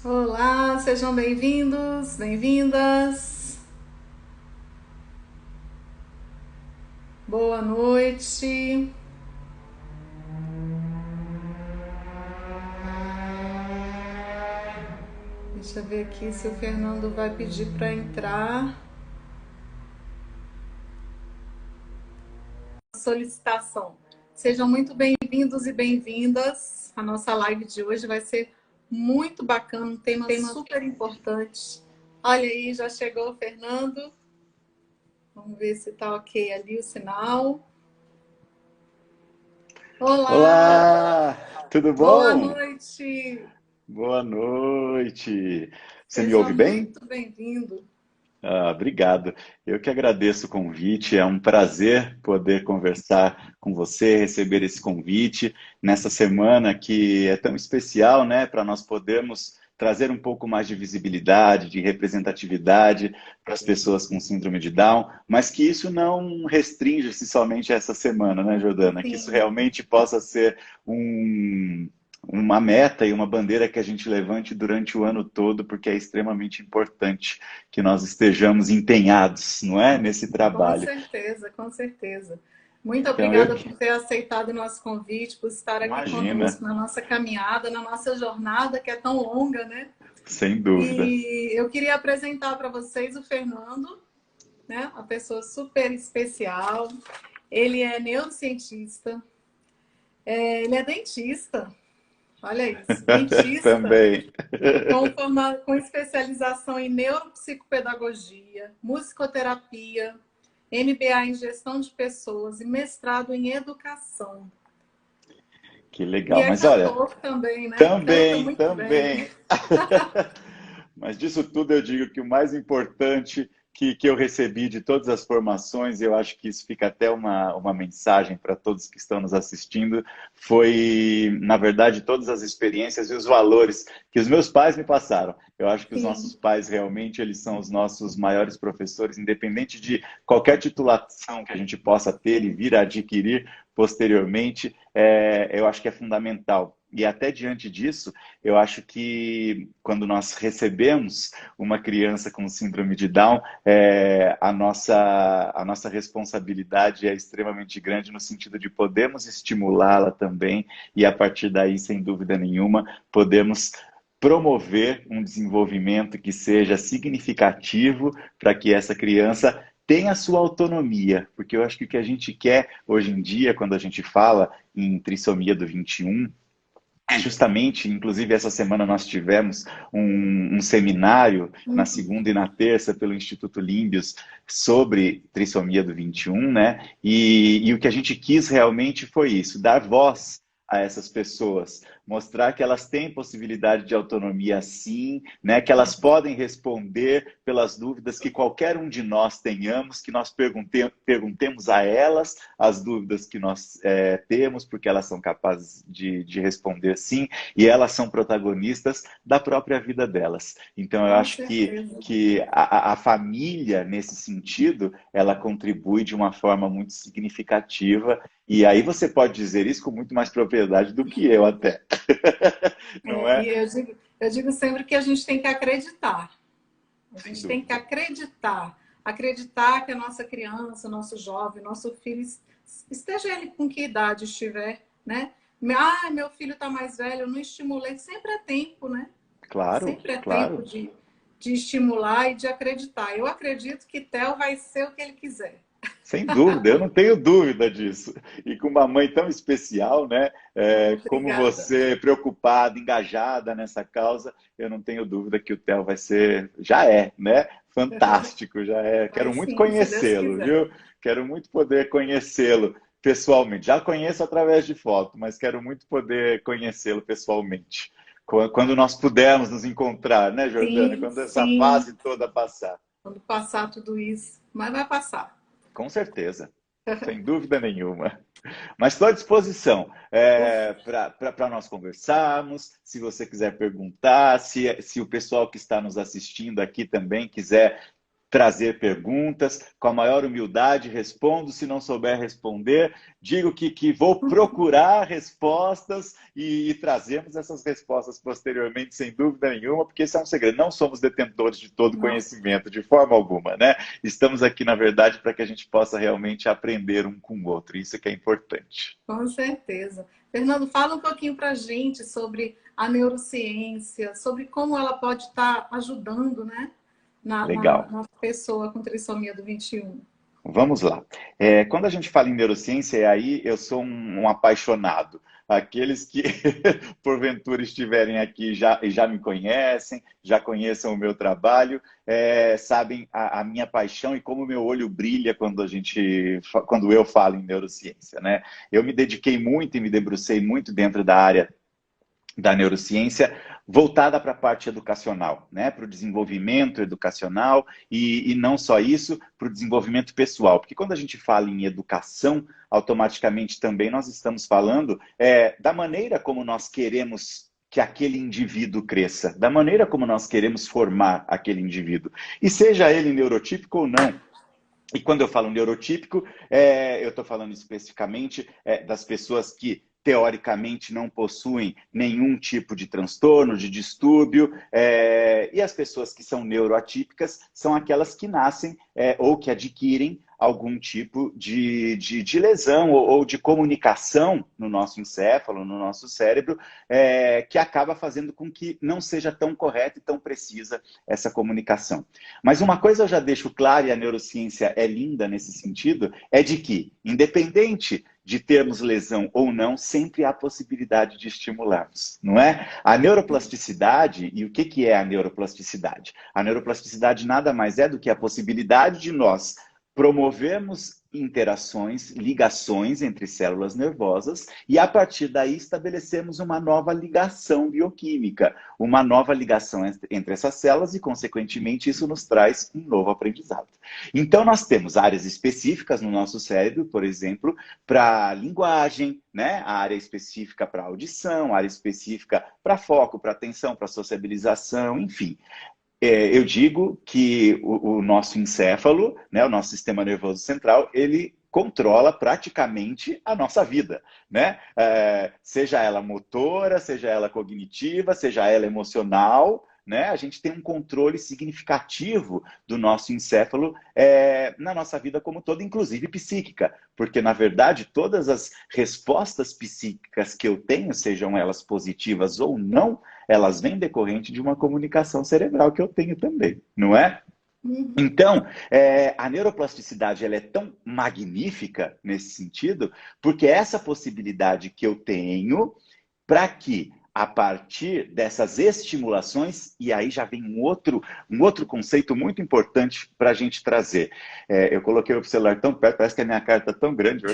Olá, sejam bem-vindos, bem-vindas. Boa noite. Deixa eu ver aqui se o Fernando vai pedir para entrar. Solicitação. Sejam muito bem-vindos e bem-vindas. A nossa live de hoje vai ser muito bacana, um tema super importante. Olha aí, já chegou o Fernando. Vamos ver se está ok ali o sinal. Olá, Olá, tudo boa bom? noite. Boa noite. Você me Seja ouve bem? muito bem-vindo. Obrigado. Eu que agradeço o convite. É um prazer poder conversar com você, receber esse convite nessa semana que é tão especial, né, para nós podermos trazer um pouco mais de visibilidade, de representatividade para as pessoas com síndrome de Down, mas que isso não restringe-se somente a essa semana, né, Jordana? Que isso Sim, realmente possa ser um uma meta e uma bandeira que a gente levante durante o ano todo, porque é extremamente importante que nós estejamos empenhados, não é, nesse com trabalho. certeza, com certeza. Muito Então, eu obrigada por ter aceitado o nosso convite, por estar aqui imagina, conosco na nossa caminhada, na nossa jornada que é tão longa, né? sem dúvida. E eu queria apresentar para vocês o Fernando, né? Uma pessoa super especial. Ele é neurocientista, ele é dentista, olha isso, dentista, Também. com especialização em neuropsicopedagogia, musicoterapia, MBA em gestão de pessoas e mestrado em educação. Que E legal. é Mas olha, cantor também, né? Canta também, muito bem. também. Mas disso tudo eu digo que o mais importante que eu recebi de todas as formações, e eu acho que isso fica até uma mensagem para todos que estão nos assistindo, foi, na verdade, todas as experiências e os valores que os meus pais me passaram. Eu acho que os nossos Sim, pais realmente eles são os nossos maiores professores, independente de qualquer titulação que a gente possa ter e sim. vir a adquirir posteriormente, eu acho que é fundamental. E até diante disso, eu acho que quando nós recebemos uma criança com síndrome de Down, a nossa responsabilidade é extremamente grande no sentido de podermos estimulá-la também e a partir daí, sem dúvida nenhuma, podemos promover um desenvolvimento que seja significativo para que essa criança tenha a sua autonomia, porque eu acho que o que a gente quer hoje em dia, quando a gente fala em trissomia do 21, é justamente, inclusive essa semana nós tivemos um seminário na segunda e na terça pelo Instituto Límbios sobre trissomia do 21, né? E o que a gente quis realmente foi isso, dar voz a essas pessoas, mostrar que elas têm possibilidade de autonomia sim, né? Que elas podem responder pelas dúvidas que qualquer um de nós tenhamos, que nós perguntemos a elas as dúvidas que nós temos, porque elas são capazes de responder sim, e elas são protagonistas da própria vida delas. Então, eu Com acho que, certeza. que a família, nesse sentido, ela contribui de uma forma muito significativa, e aí você pode dizer isso com muito mais propriedade do que eu até. Não É, é? e eu digo sempre que a gente tem que acreditar. A Sem gente tem que dúvida. acreditar. Acreditar que a nossa criança, nosso jovem, nosso filho, esteja ele com que idade estiver, né? Ah, meu filho está mais velho, eu não estimulei. Sempre é tempo, né? Claro, Sempre é tempo claro. de estimular e de acreditar. Eu acredito que Theo vai ser o que ele quiser. Sem dúvida, eu não tenho dúvida disso. E com uma mãe tão especial, né? Como Obrigada. você, preocupada, engajada nessa causa, eu não tenho dúvida que o Theo vai ser, já é, né? Fantástico, já é. Vai Quero muito sim, se Deus conhecê-lo, quiser. viu? Quero muito poder conhecê-lo pessoalmente. Já conheço através de foto, mas quero muito poder conhecê-lo pessoalmente. Quando nós pudermos nos encontrar, né, Jordana? Sim, Quando essa sim. fase toda passar. Quando passar tudo isso, mas vai passar. Com certeza, sem dúvida nenhuma. Mas estou à disposição para nós conversarmos. Se você quiser perguntar, se o pessoal que está nos assistindo aqui também quiser trazer perguntas, com a maior humildade, respondo, se não souber responder, digo que vou procurar respostas e trazemos essas respostas posteriormente, sem dúvida nenhuma, porque esse é um segredo, não somos detentores de todo conhecimento, de forma alguma, né? Estamos aqui, na verdade, para que a gente possa realmente aprender um com o outro, isso que é importante. Com certeza. Fernando, fala um pouquinho para a gente sobre a neurociência, sobre como ela pode estar ajudando, né, Legal. na pessoa com trissomia do 21. Vamos lá. Quando a gente fala em neurociência, aí eu sou um apaixonado. Aqueles que, porventura, estiverem aqui e já me conhecem, já conheçam o meu trabalho, sabem a minha paixão e como o meu olho brilha quando eu falo em neurociência, né? Eu me dediquei muito e me debrucei muito dentro da área da neurociência, voltada para a parte educacional, né? Para o desenvolvimento educacional e não só isso, para o desenvolvimento pessoal. Porque quando a gente fala em educação, automaticamente também nós estamos falando da maneira como nós queremos que aquele indivíduo cresça, da maneira como nós queremos formar aquele indivíduo. E seja ele neurotípico ou não. E quando eu falo neurotípico, eu estou falando especificamente das pessoas que teoricamente não possuem nenhum tipo de transtorno, de distúrbio, e as pessoas que são neuroatípicas são aquelas que nascem ou que adquirem algum tipo de lesão ou de comunicação no nosso encéfalo, no nosso cérebro, que acaba fazendo com que não seja tão correta e tão precisa essa comunicação. Mas uma coisa eu já deixo claro, e a neurociência é linda nesse sentido, é de que, independente de termos lesão ou não, sempre há possibilidade de estimularmos, não é? A neuroplasticidade, e o que é a neuroplasticidade? A neuroplasticidade nada mais é do que a possibilidade de nós promovermos interações, ligações entre células nervosas e, a partir daí, estabelecemos uma nova ligação bioquímica, uma nova ligação entre essas células e, consequentemente, isso nos traz um novo aprendizado. Então, nós temos áreas específicas no nosso cérebro, por exemplo, para linguagem, né? A área específica para audição, a área específica para foco, para atenção, para sociabilização, enfim. Eu digo que o nosso encéfalo, né, o nosso sistema nervoso central, ele controla praticamente a nossa vida, né? Seja ela motora, seja ela cognitiva, seja ela emocional, né? A gente tem um controle significativo do nosso encéfalo na nossa vida como toda, inclusive psíquica, porque, na verdade, todas as respostas psíquicas que eu tenho, sejam elas positivas ou não, elas vêm decorrente de uma comunicação cerebral que eu tenho também, não é? Então, a neuroplasticidade ela é tão magnífica nesse sentido, porque essa possibilidade que eu tenho para que, a partir dessas estimulações, e aí já vem um outro conceito muito importante para a gente trazer. Eu coloquei o celular tão perto, parece que a minha cara está tão grande.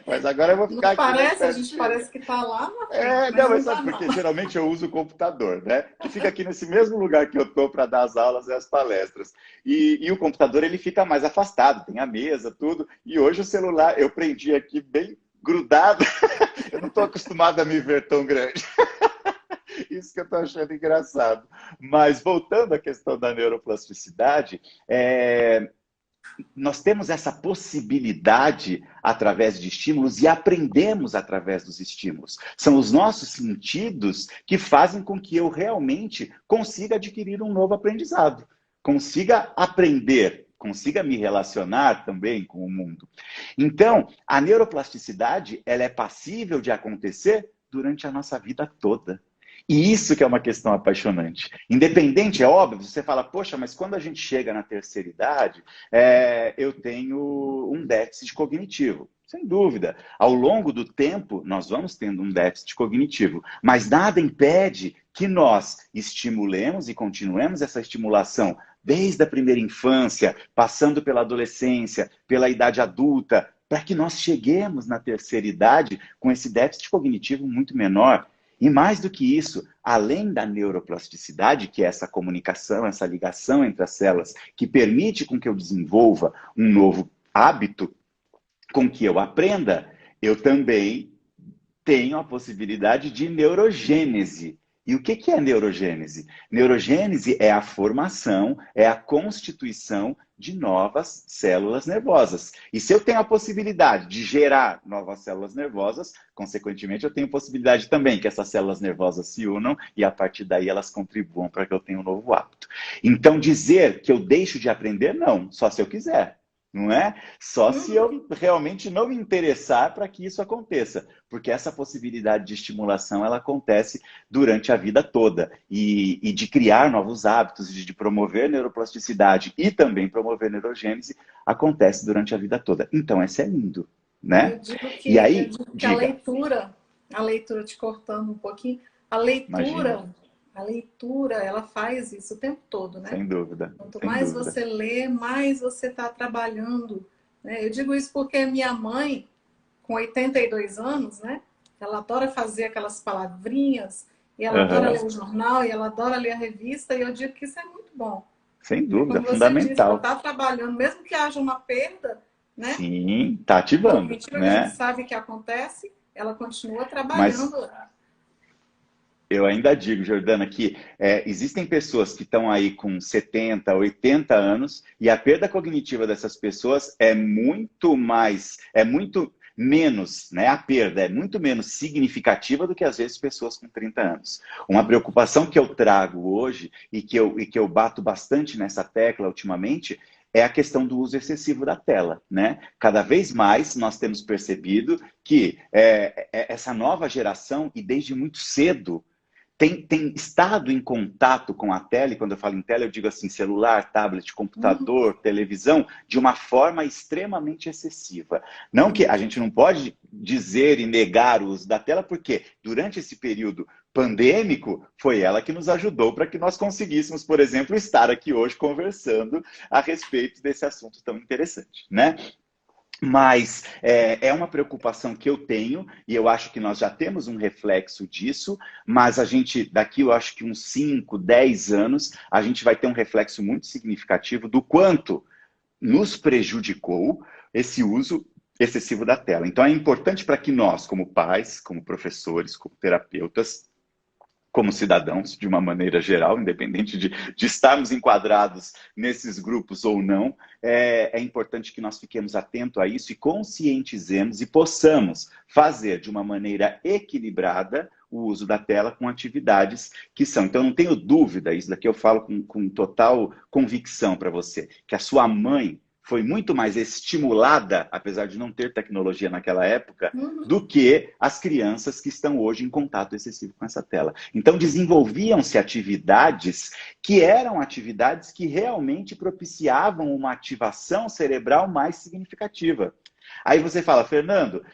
Mas agora eu vou ficar não aqui. Parece, a gente parece que está lá na frente. Não, mas sabe por quê? Geralmente eu uso o computador, né? Que fica aqui nesse mesmo lugar que eu estou para dar as aulas e as palestras. E o computador ele fica mais afastado, tem a mesa, tudo. E hoje o celular eu prendi aqui bem grudado. Eu não estou acostumado a me ver tão grande. Isso que eu estou achando engraçado. Mas voltando à questão da neuroplasticidade, nós temos essa possibilidade através de estímulos e aprendemos através dos estímulos. São os nossos sentidos que fazem com que eu realmente consiga adquirir um novo aprendizado, consiga aprender, consiga me relacionar também com o mundo. Então, a neuroplasticidade ela é passível de acontecer durante a nossa vida toda. E isso que é uma questão apaixonante. Independente, é óbvio, você fala, poxa, mas quando a gente chega na terceira idade, eu tenho um déficit cognitivo. Sem dúvida. Ao longo do tempo, nós vamos tendo um déficit cognitivo. Mas nada impede que nós estimulemos e continuemos essa estimulação desde a primeira infância, passando pela adolescência, pela idade adulta, para que nós cheguemos na terceira idade com esse déficit cognitivo muito menor. E mais do que isso, além da neuroplasticidade, que é essa comunicação, essa ligação entre as células, que permite com que eu desenvolva um novo hábito, com que eu aprenda, eu também tenho a possibilidade de neurogênese. E o que é neurogênese? Neurogênese é a formação, é a constituição de novas células nervosas. E se eu tenho a possibilidade de gerar novas células nervosas, consequentemente eu tenho possibilidade também que essas células nervosas se unam e a partir daí elas contribuam para que eu tenha um novo hábito. Então dizer que eu deixo de aprender, não, só se eu quiser. Não é? Só se eu realmente não me interessar para que isso aconteça. Porque essa possibilidade de estimulação, ela acontece durante a vida toda. E de criar novos hábitos, de promover neuroplasticidade e também promover neurogênese, acontece durante a vida toda. Então, isso é lindo, né? E aí, Eu digo que diga. a leitura, te cortando um pouquinho, Imagina. a leitura, ela faz isso o tempo todo, né? Sem dúvida. Quanto Sem mais dúvida. você lê, mais você está trabalhando, né? Eu digo isso porque minha mãe, com 82 anos, né? Ela adora fazer aquelas palavrinhas, e ela adora ler o jornal, e ela adora ler a revista, e eu digo que isso é muito bom. Sem dúvida, Como você disse, ela fundamental. está trabalhando, mesmo que haja uma perda, né? Sim, tá ativando, Cognitiva que a gente né? sabe que acontece, ela continua Mas trabalhando. eu ainda digo, Jordana, que existem pessoas que estão aí com 70, 80 anos e a perda cognitiva dessas pessoas é muito menos, né? A perda é muito menos significativa do que às vezes pessoas com 30 anos. Uma preocupação que eu trago hoje e que eu bato bastante nessa tecla ultimamente é a questão do uso excessivo da tela, né? Cada vez mais nós temos percebido que essa nova geração, e desde muito cedo, tem estado em contato com a tela, e quando eu falo em tela, eu digo assim, celular, tablet, computador, televisão, de uma forma extremamente excessiva. Não que a gente não pode dizer e negar o uso da tela, porque durante esse período pandêmico, foi ela que nos ajudou para que nós conseguíssemos, por exemplo, estar aqui hoje conversando a respeito desse assunto tão interessante, né? Mas é uma preocupação que eu tenho, e eu acho que nós já temos um reflexo disso, mas a gente, daqui eu acho que uns 5, 10 anos, a gente vai ter um reflexo muito significativo do quanto nos prejudicou esse uso excessivo da tela. Então é importante para que nós, como pais, como professores, como terapeutas, como cidadãos, de uma maneira geral, independente de estarmos enquadrados nesses grupos ou não, é importante que nós fiquemos atentos a isso e conscientizemos e possamos fazer de uma maneira equilibrada o uso da tela com atividades que são. Então, não tenho dúvida, isso daqui eu falo com total convicção para você, que a sua mãe foi muito mais estimulada, apesar de não ter tecnologia naquela época, do que as crianças que estão hoje em contato excessivo com essa tela. Então, desenvolviam-se atividades que eram atividades que realmente propiciavam uma ativação cerebral mais significativa. Aí você fala, Fernando,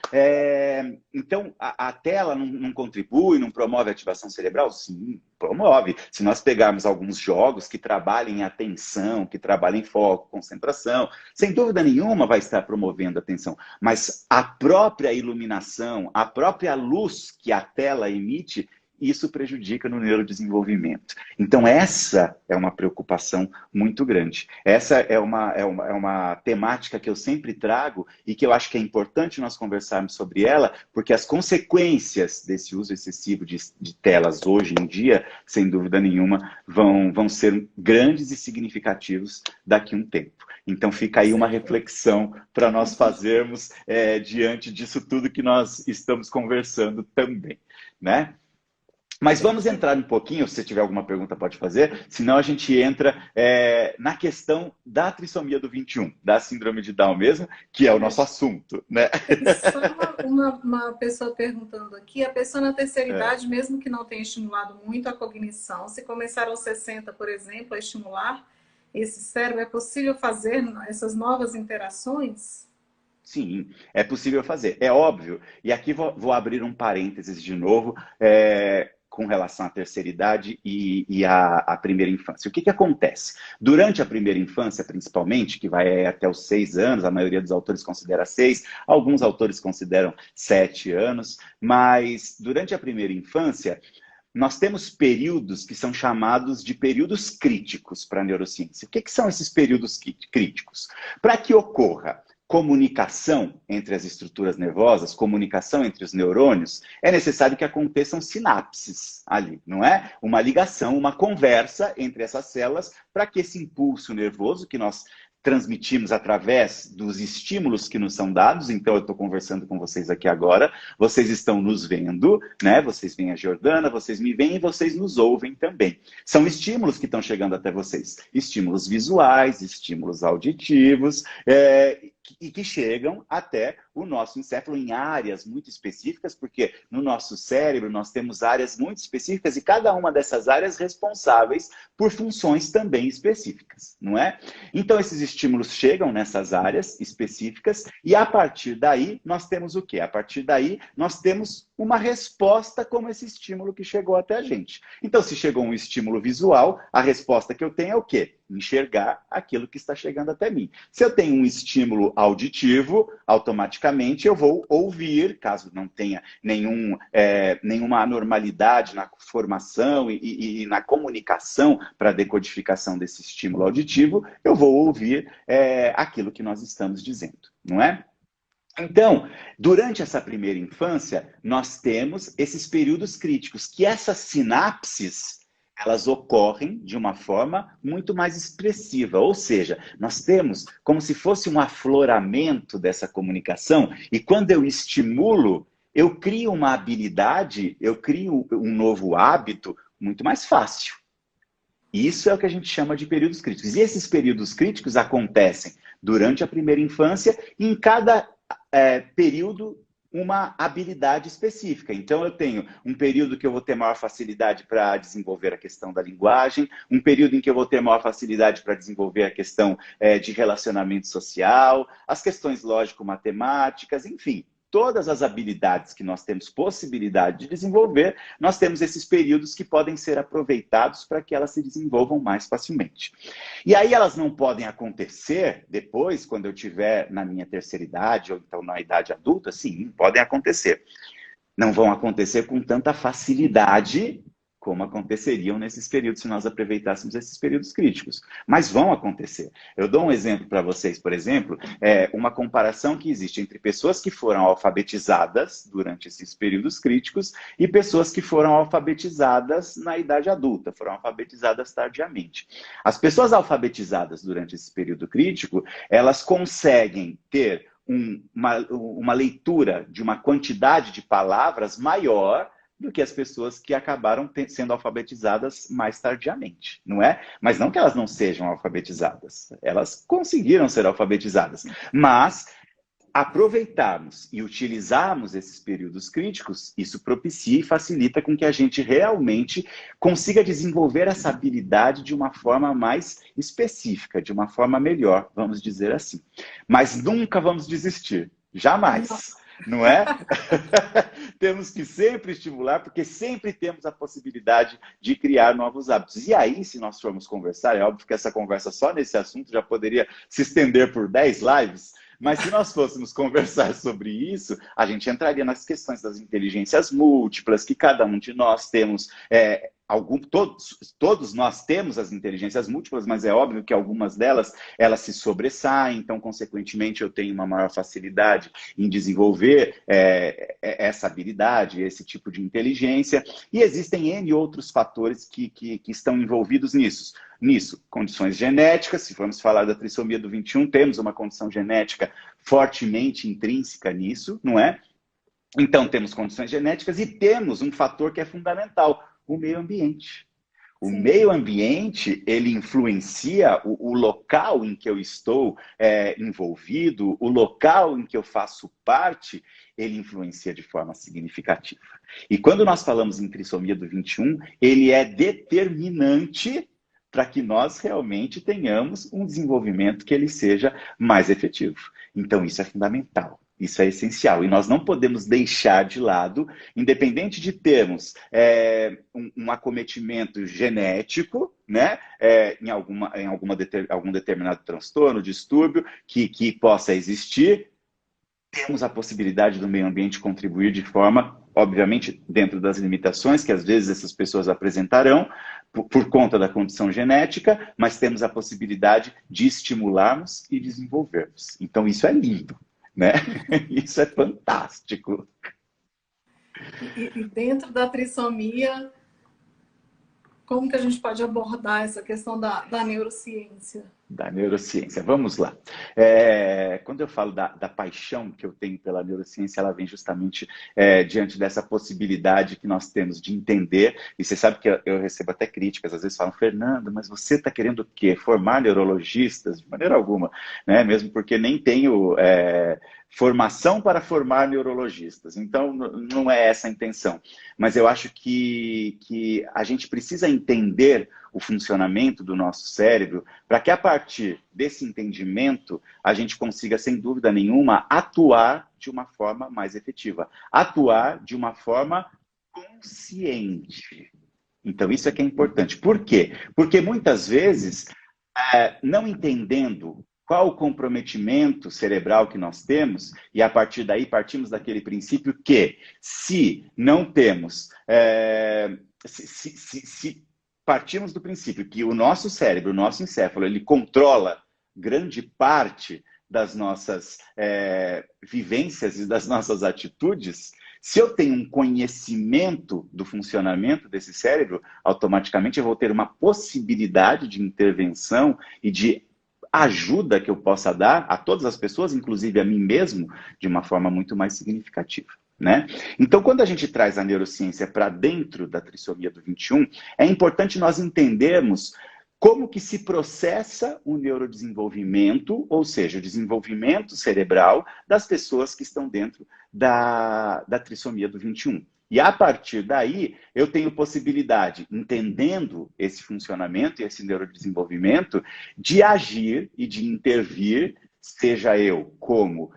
então a tela não contribui, não promove a ativação cerebral? Sim, promove. Se nós pegarmos alguns jogos que trabalhem atenção, que trabalhem foco, concentração, sem dúvida nenhuma vai estar promovendo a atenção. Mas a própria iluminação, a própria luz que a tela emite, isso prejudica no neurodesenvolvimento. Então, essa é uma preocupação muito grande. Essa é uma temática que eu sempre trago e que eu acho que é importante nós conversarmos sobre ela, porque as consequências desse uso excessivo de telas hoje em dia, sem dúvida nenhuma, vão ser grandes e significativos daqui a um tempo. Então, fica aí uma reflexão para nós fazermos diante disso tudo que nós estamos conversando também, né? Mas vamos entrar um pouquinho, se você tiver alguma pergunta pode fazer, senão a gente entra na questão da trissomia do 21, da síndrome de Down mesmo, que é o nosso assunto, né? Só uma pessoa perguntando aqui, a pessoa na terceira idade, mesmo que não tenha estimulado muito a cognição, se começar aos 60, por exemplo, a estimular esse cérebro, é possível fazer essas novas interações? Sim, é possível fazer, é óbvio. E aqui vou abrir um parênteses de novo, com relação à terceira idade e à primeira infância. O que acontece? Durante a primeira infância, principalmente, que vai até os 6 anos, a maioria dos autores considera 6, alguns autores consideram 7 anos, mas durante a primeira infância, nós temos períodos que são chamados de períodos críticos para a neurociência. O que são esses períodos críticos? Para que ocorra comunicação entre as estruturas nervosas, comunicação entre os neurônios, é necessário que aconteçam sinapses ali, não é? Uma ligação, uma conversa entre essas células para que esse impulso nervoso que nós transmitimos através dos estímulos que nos são dados. Então, eu estou conversando com vocês aqui agora, vocês estão nos vendo, né? Vocês veem a Jordana, vocês me veem e vocês nos ouvem também. São estímulos que estão chegando até vocês. Estímulos visuais, estímulos auditivos, e que chegam até o nosso encéfalo em áreas muito específicas, porque no nosso cérebro nós temos áreas muito específicas e cada uma dessas áreas responsáveis por funções também específicas, não é? Então esses estímulos chegam nessas áreas específicas e a partir daí nós temos o quê? A partir daí nós temos uma resposta como esse estímulo que chegou até a gente. Então se chegou um estímulo visual, a resposta que eu tenho é o quê? Enxergar aquilo que está chegando até mim. Se eu tenho um estímulo auditivo, automaticamente eu vou ouvir, caso não tenha nenhuma anormalidade na formação e na comunicação para a decodificação desse estímulo auditivo, eu vou ouvir aquilo que nós estamos dizendo, não é? Então, durante essa primeira infância, nós temos esses períodos críticos, que essas sinapses elas ocorrem de uma forma muito mais expressiva. Ou seja, nós temos como se fosse um afloramento dessa comunicação e quando eu estimulo, eu crio uma habilidade, eu crio um novo hábito muito mais fácil. Isso é o que a gente chama de períodos críticos. E esses períodos críticos acontecem durante a primeira infância e em cada período uma habilidade específica. Então, eu tenho um período que eu vou ter maior facilidade para desenvolver a questão da linguagem, um período em que eu vou ter maior facilidade para desenvolver a questão de relacionamento social, as questões lógico-matemáticas, enfim. Todas as habilidades que nós temos possibilidade de desenvolver, nós temos esses períodos que podem ser aproveitados para que elas se desenvolvam mais facilmente. E aí elas não podem acontecer depois, quando eu estiver na minha terceira idade, ou então na idade adulta, sim, podem acontecer. Não vão acontecer com tanta facilidade como aconteceriam nesses períodos, se nós aproveitássemos esses períodos críticos. Mas vão acontecer. Eu dou um exemplo para vocês, por exemplo, uma comparação que existe entre pessoas que foram alfabetizadas durante esses períodos críticos e pessoas que foram alfabetizadas na idade adulta, foram alfabetizadas tardiamente. As pessoas alfabetizadas durante esse período crítico, elas conseguem ter uma leitura de uma quantidade de palavras maior do que as pessoas que acabaram sendo alfabetizadas mais tardiamente, não é? Mas não que elas não sejam alfabetizadas, elas conseguiram ser alfabetizadas, mas aproveitarmos e utilizarmos esses períodos críticos, isso propicia e facilita com que a gente realmente consiga desenvolver essa habilidade de uma forma mais específica, de uma forma melhor, vamos dizer assim. Mas nunca vamos desistir, jamais. Não é? Temos que sempre estimular, porque sempre temos a possibilidade de criar novos hábitos. E aí, se nós formos conversar, é óbvio que essa conversa só nesse assunto já poderia se estender por 10 lives, mas se nós fôssemos conversar sobre isso, a gente entraria nas questões das inteligências múltiplas, que cada um de nós temos... Todos nós temos as inteligências múltiplas, mas é óbvio que algumas delas elas se sobressaem, então, consequentemente, eu tenho uma maior facilidade em desenvolver essa habilidade, esse tipo de inteligência, e existem N outros fatores que estão envolvidos nisso. Condições genéticas, se formos falar da trissomia do 21, temos uma condição genética fortemente intrínseca nisso, não é? Então, temos condições genéticas e temos um fator que é fundamental, o meio ambiente. O Sim. meio ambiente, ele influencia o local em que eu estou envolvido, o local em que eu faço parte, ele influencia de forma significativa. E quando nós falamos em trissomia do 21, ele é determinante para que nós realmente tenhamos um desenvolvimento que ele seja mais efetivo. Então, isso é fundamental. Isso é essencial. E nós não podemos deixar de lado, independente de termos um acometimento genético, né, em algum determinado transtorno, distúrbio que possa existir, temos a possibilidade do meio ambiente contribuir de forma, obviamente, dentro das limitações que às vezes essas pessoas apresentarão, por conta da condição genética, mas temos a possibilidade de estimularmos e desenvolvermos. Então, isso é lindo, né? Isso é fantástico. E dentro da trissomia, como que a gente pode abordar essa questão da neurociência? Da neurociência. Vamos lá. Quando eu falo da paixão que eu tenho pela neurociência, ela vem justamente diante dessa possibilidade que nós temos de entender. E você sabe que eu recebo até críticas, às vezes falam, Fernando, mas você está querendo o quê? Formar neurologistas? De maneira alguma, né? Mesmo porque nem tenho formação para formar neurologistas. Então, não é essa a intenção. Mas eu acho que a gente precisa entender o funcionamento do nosso cérebro, para que a partir desse entendimento a gente consiga, sem dúvida nenhuma, atuar de uma forma mais efetiva, atuar de uma forma consciente. Então isso é que é importante. Por quê? Porque muitas vezes, não entendendo qual o comprometimento cerebral que nós temos, e a partir daí partimos daquele princípio que, se não temos, se partimos do princípio que o nosso cérebro, o nosso encéfalo, ele controla grande parte das nossas vivências e das nossas atitudes, se eu tenho um conhecimento do funcionamento desse cérebro, automaticamente eu vou ter uma possibilidade de intervenção e de ajuda que eu possa dar a todas as pessoas, inclusive a mim mesmo, de uma forma muito mais significativa. Né? Então, quando a gente traz a neurociência para dentro da trissomia do 21, é importante nós entendermos como que se processa o neurodesenvolvimento, ou seja, o desenvolvimento cerebral das pessoas que estão dentro da trissomia do 21. E a partir daí, eu tenho possibilidade, entendendo esse funcionamento e esse neurodesenvolvimento, de agir e de intervir, seja eu como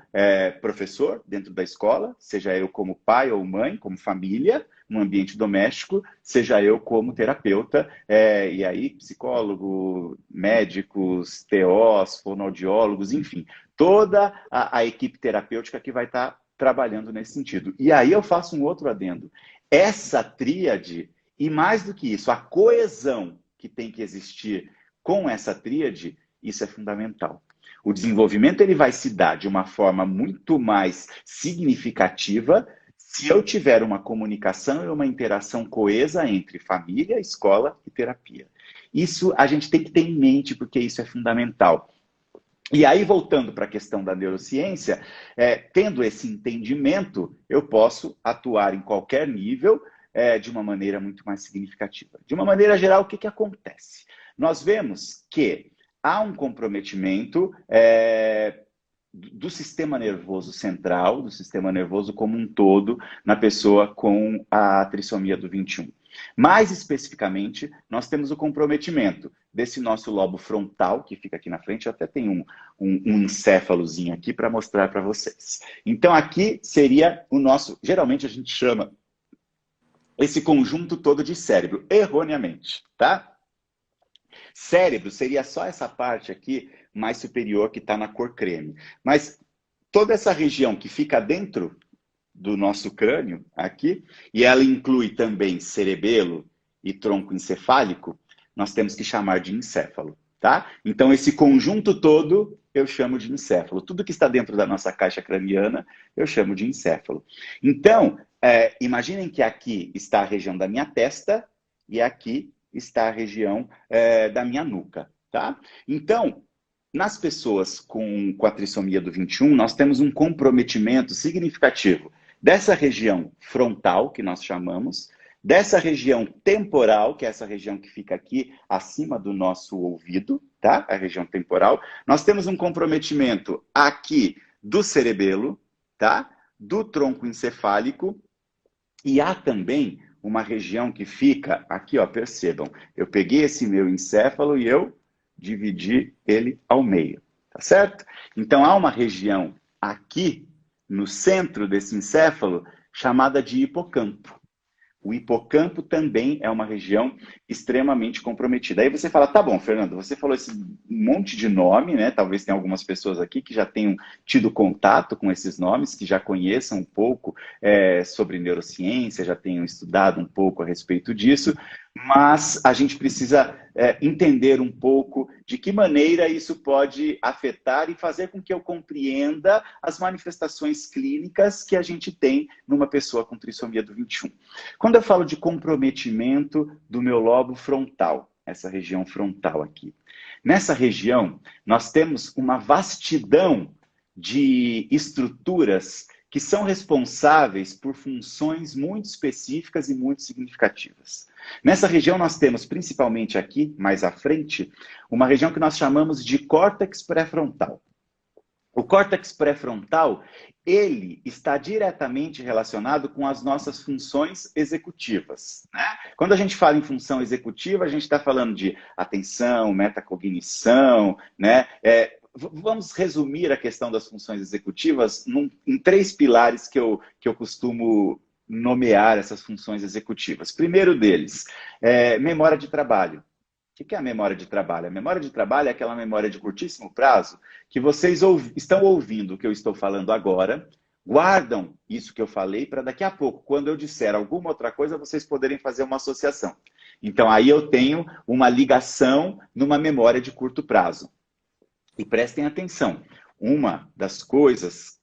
professor dentro da escola, seja eu como pai ou mãe, como família, no ambiente doméstico, seja eu como terapeuta, e aí psicólogo, médicos, TOs, fonoaudiólogos, enfim, toda a equipe terapêutica que vai estar trabalhando nesse sentido. E aí eu faço um outro adendo. Essa tríade, e mais do que isso, a coesão que tem que existir com essa tríade, isso é fundamental. O desenvolvimento ele vai se dar de uma forma muito mais significativa se eu tiver uma comunicação e uma interação coesa entre família, escola e terapia. Isso a gente tem que ter em mente, porque isso é fundamental. E aí, voltando para a questão da neurociência, tendo esse entendimento, eu posso atuar em qualquer nível de uma maneira muito mais significativa. De uma maneira geral, o que acontece? Nós vemos que há um comprometimento do sistema nervoso central, do sistema nervoso como um todo, na pessoa com a trissomia do 21. Mais especificamente, nós temos o comprometimento desse nosso lobo frontal, que fica aqui na frente. Eu até tenho um encéfalozinho aqui para mostrar para vocês. Então, aqui seria o nosso... Geralmente, a gente chama esse conjunto todo de cérebro, erroneamente, tá? Cérebro seria só essa parte aqui mais superior que está na cor creme. Mas toda essa região que fica dentro do nosso crânio aqui, e ela inclui também cerebelo e tronco encefálico, nós temos que chamar de encéfalo, tá? Então esse conjunto todo eu chamo de encéfalo. Tudo que está dentro da nossa caixa craniana eu chamo de encéfalo. Então, imaginem que aqui está a região da minha testa e aqui está a região da minha nuca, tá? Então, nas pessoas com a trissomia do 21, nós temos um comprometimento significativo dessa região frontal, que nós chamamos, dessa região temporal, que é essa região que fica aqui acima do nosso ouvido, tá? A região temporal. Nós temos um comprometimento aqui do cerebelo, tá? Do tronco encefálico, e há também uma região que fica aqui, ó, percebam, eu peguei esse meu encéfalo e eu dividi ele ao meio, tá certo? Então há uma região aqui no centro desse encéfalo chamada de hipocampo. O hipocampo também é uma região extremamente comprometida. Aí você fala, tá bom, Fernando, você falou esse monte de nome, né? Talvez tenha algumas pessoas aqui que já tenham tido contato com esses nomes, que já conheçam um pouco sobre neurociência, já tenham estudado um pouco a respeito disso. mas a gente precisa entender um pouco de que maneira isso pode afetar e fazer com que eu compreenda as manifestações clínicas que a gente tem numa pessoa com trissomia do 21. Quando eu falo de comprometimento do meu lobo frontal, essa região frontal aqui, nessa região nós temos uma vastidão de estruturas que são responsáveis por funções muito específicas e muito significativas. Nessa região nós temos, principalmente aqui, mais à frente, uma região que nós chamamos de córtex pré-frontal. O córtex pré-frontal, ele está diretamente relacionado com as nossas funções executivas, né? Quando a gente fala em função executiva, a gente está falando de atenção, metacognição, né? Vamos resumir a questão das funções executivas em 3 pilares que eu costumo nomear essas funções executivas. Primeiro deles, memória de trabalho. O que é a memória de trabalho? A memória de trabalho é aquela memória de curtíssimo prazo que vocês estão ouvindo o que eu estou falando agora, guardam isso que eu falei para daqui a pouco, quando eu disser alguma outra coisa, vocês poderem fazer uma associação. Então, aí eu tenho uma ligação numa memória de curto prazo. E prestem atenção, uma das coisas,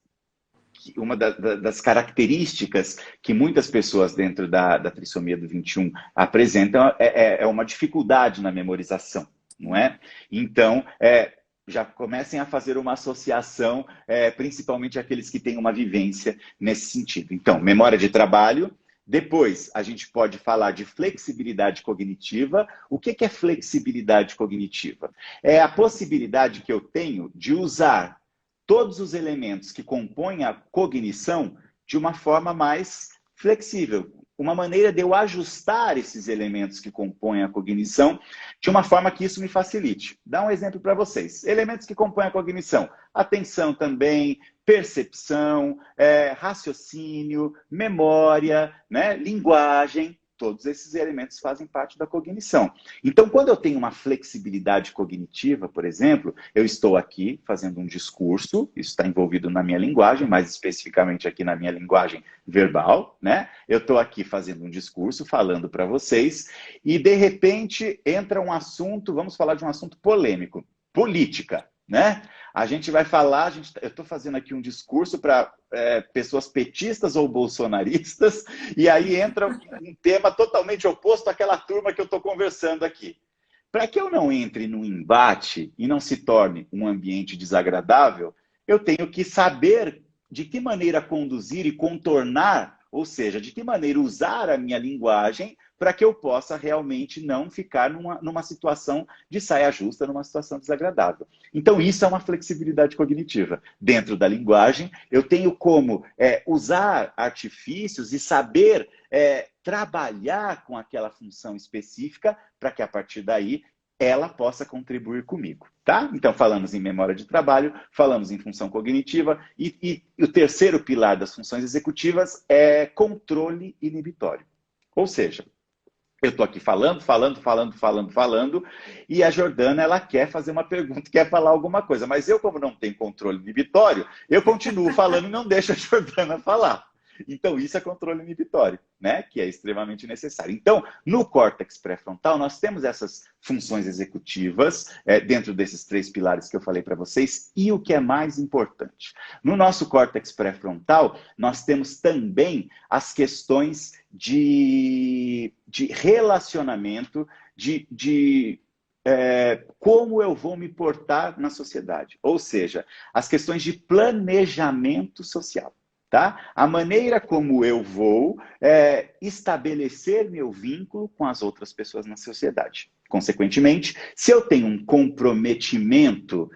uma das características que muitas pessoas dentro da trissomia do 21 apresentam é uma dificuldade na memorização, não é? Então, já comecem a fazer uma associação, principalmente aqueles que têm uma vivência nesse sentido. Então, memória de trabalho. Depois, a gente pode falar de flexibilidade cognitiva. O que é flexibilidade cognitiva? É a possibilidade que eu tenho de usar todos os elementos que compõem a cognição de uma forma mais flexível. Uma maneira de eu ajustar esses elementos que compõem a cognição de uma forma que isso me facilite. Dá um exemplo para vocês. Elementos que compõem a cognição. Atenção também, percepção, raciocínio, memória, né, linguagem. Todos esses elementos fazem parte da cognição. Então, quando eu tenho uma flexibilidade cognitiva, por exemplo, eu estou aqui fazendo um discurso, isso está envolvido na minha linguagem, mais especificamente aqui na minha linguagem verbal, né? Eu estou aqui fazendo um discurso, falando para vocês, e de repente entra um assunto, vamos falar de um assunto polêmico, política, né? A gente vai falar, eu estou fazendo aqui um discurso para pessoas petistas ou bolsonaristas, e aí entra um tema totalmente oposto àquela turma que eu estou conversando aqui. Para que eu não entre num embate e não se torne um ambiente desagradável, eu tenho que saber de que maneira conduzir e contornar, ou seja, de que maneira usar a minha linguagem para que eu possa realmente não ficar numa situação de saia justa, numa situação desagradável. Então, isso é uma flexibilidade cognitiva. Dentro da linguagem, eu tenho como usar artifícios e saber trabalhar com aquela função específica para que, a partir daí, ela possa contribuir comigo, tá? Então, falamos em memória de trabalho, falamos em função cognitiva e o terceiro pilar das funções executivas é controle inibitório. Ou seja, eu estou aqui falando, e a Jordana, ela quer fazer uma pergunta, quer falar alguma coisa, mas eu, como não tenho controle inibitório, eu continuo falando e não deixo a Jordana falar. Então, isso é controle inibitório, né? Que é extremamente necessário. Então, no córtex pré-frontal, nós temos essas funções executivas dentro desses 3 pilares que eu falei para vocês. E o que é mais importante? No nosso córtex pré-frontal, nós temos também as questões de relacionamento, como eu vou me portar na sociedade. Ou seja, as questões de planejamento social. Tá? A maneira como eu vou estabelecer meu vínculo com as outras pessoas na sociedade. Consequentemente, se eu tenho um comprometimento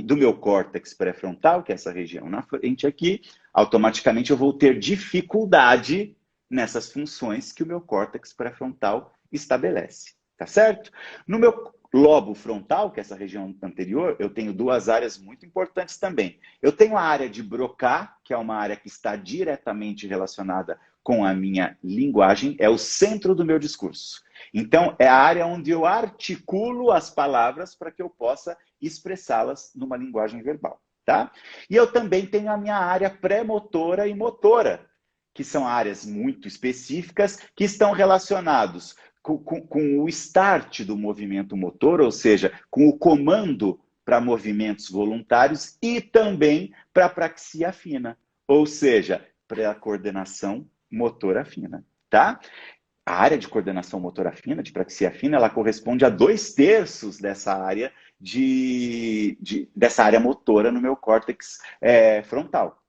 do meu córtex pré-frontal, que é essa região na frente aqui, automaticamente eu vou ter dificuldade nessas funções que o meu córtex pré-frontal estabelece. Tá certo? No meu lobo frontal, que é essa região anterior, eu tenho 2 áreas muito importantes também. Eu tenho a área de Broca, que é uma área que está diretamente relacionada com a minha linguagem, é o centro do meu discurso. Então, é a área onde eu articulo as palavras para que eu possa expressá-las numa linguagem verbal, tá? E eu também tenho a minha área pré-motora e motora, que são áreas muito específicas que estão relacionados com o start do movimento motor, ou seja, com o comando para movimentos voluntários e também para a praxia fina, ou seja, para a coordenação motora fina, tá? A área de coordenação motora fina, de praxia fina, ela corresponde a 2/3 dessa área dessa área motora no meu córtex frontal.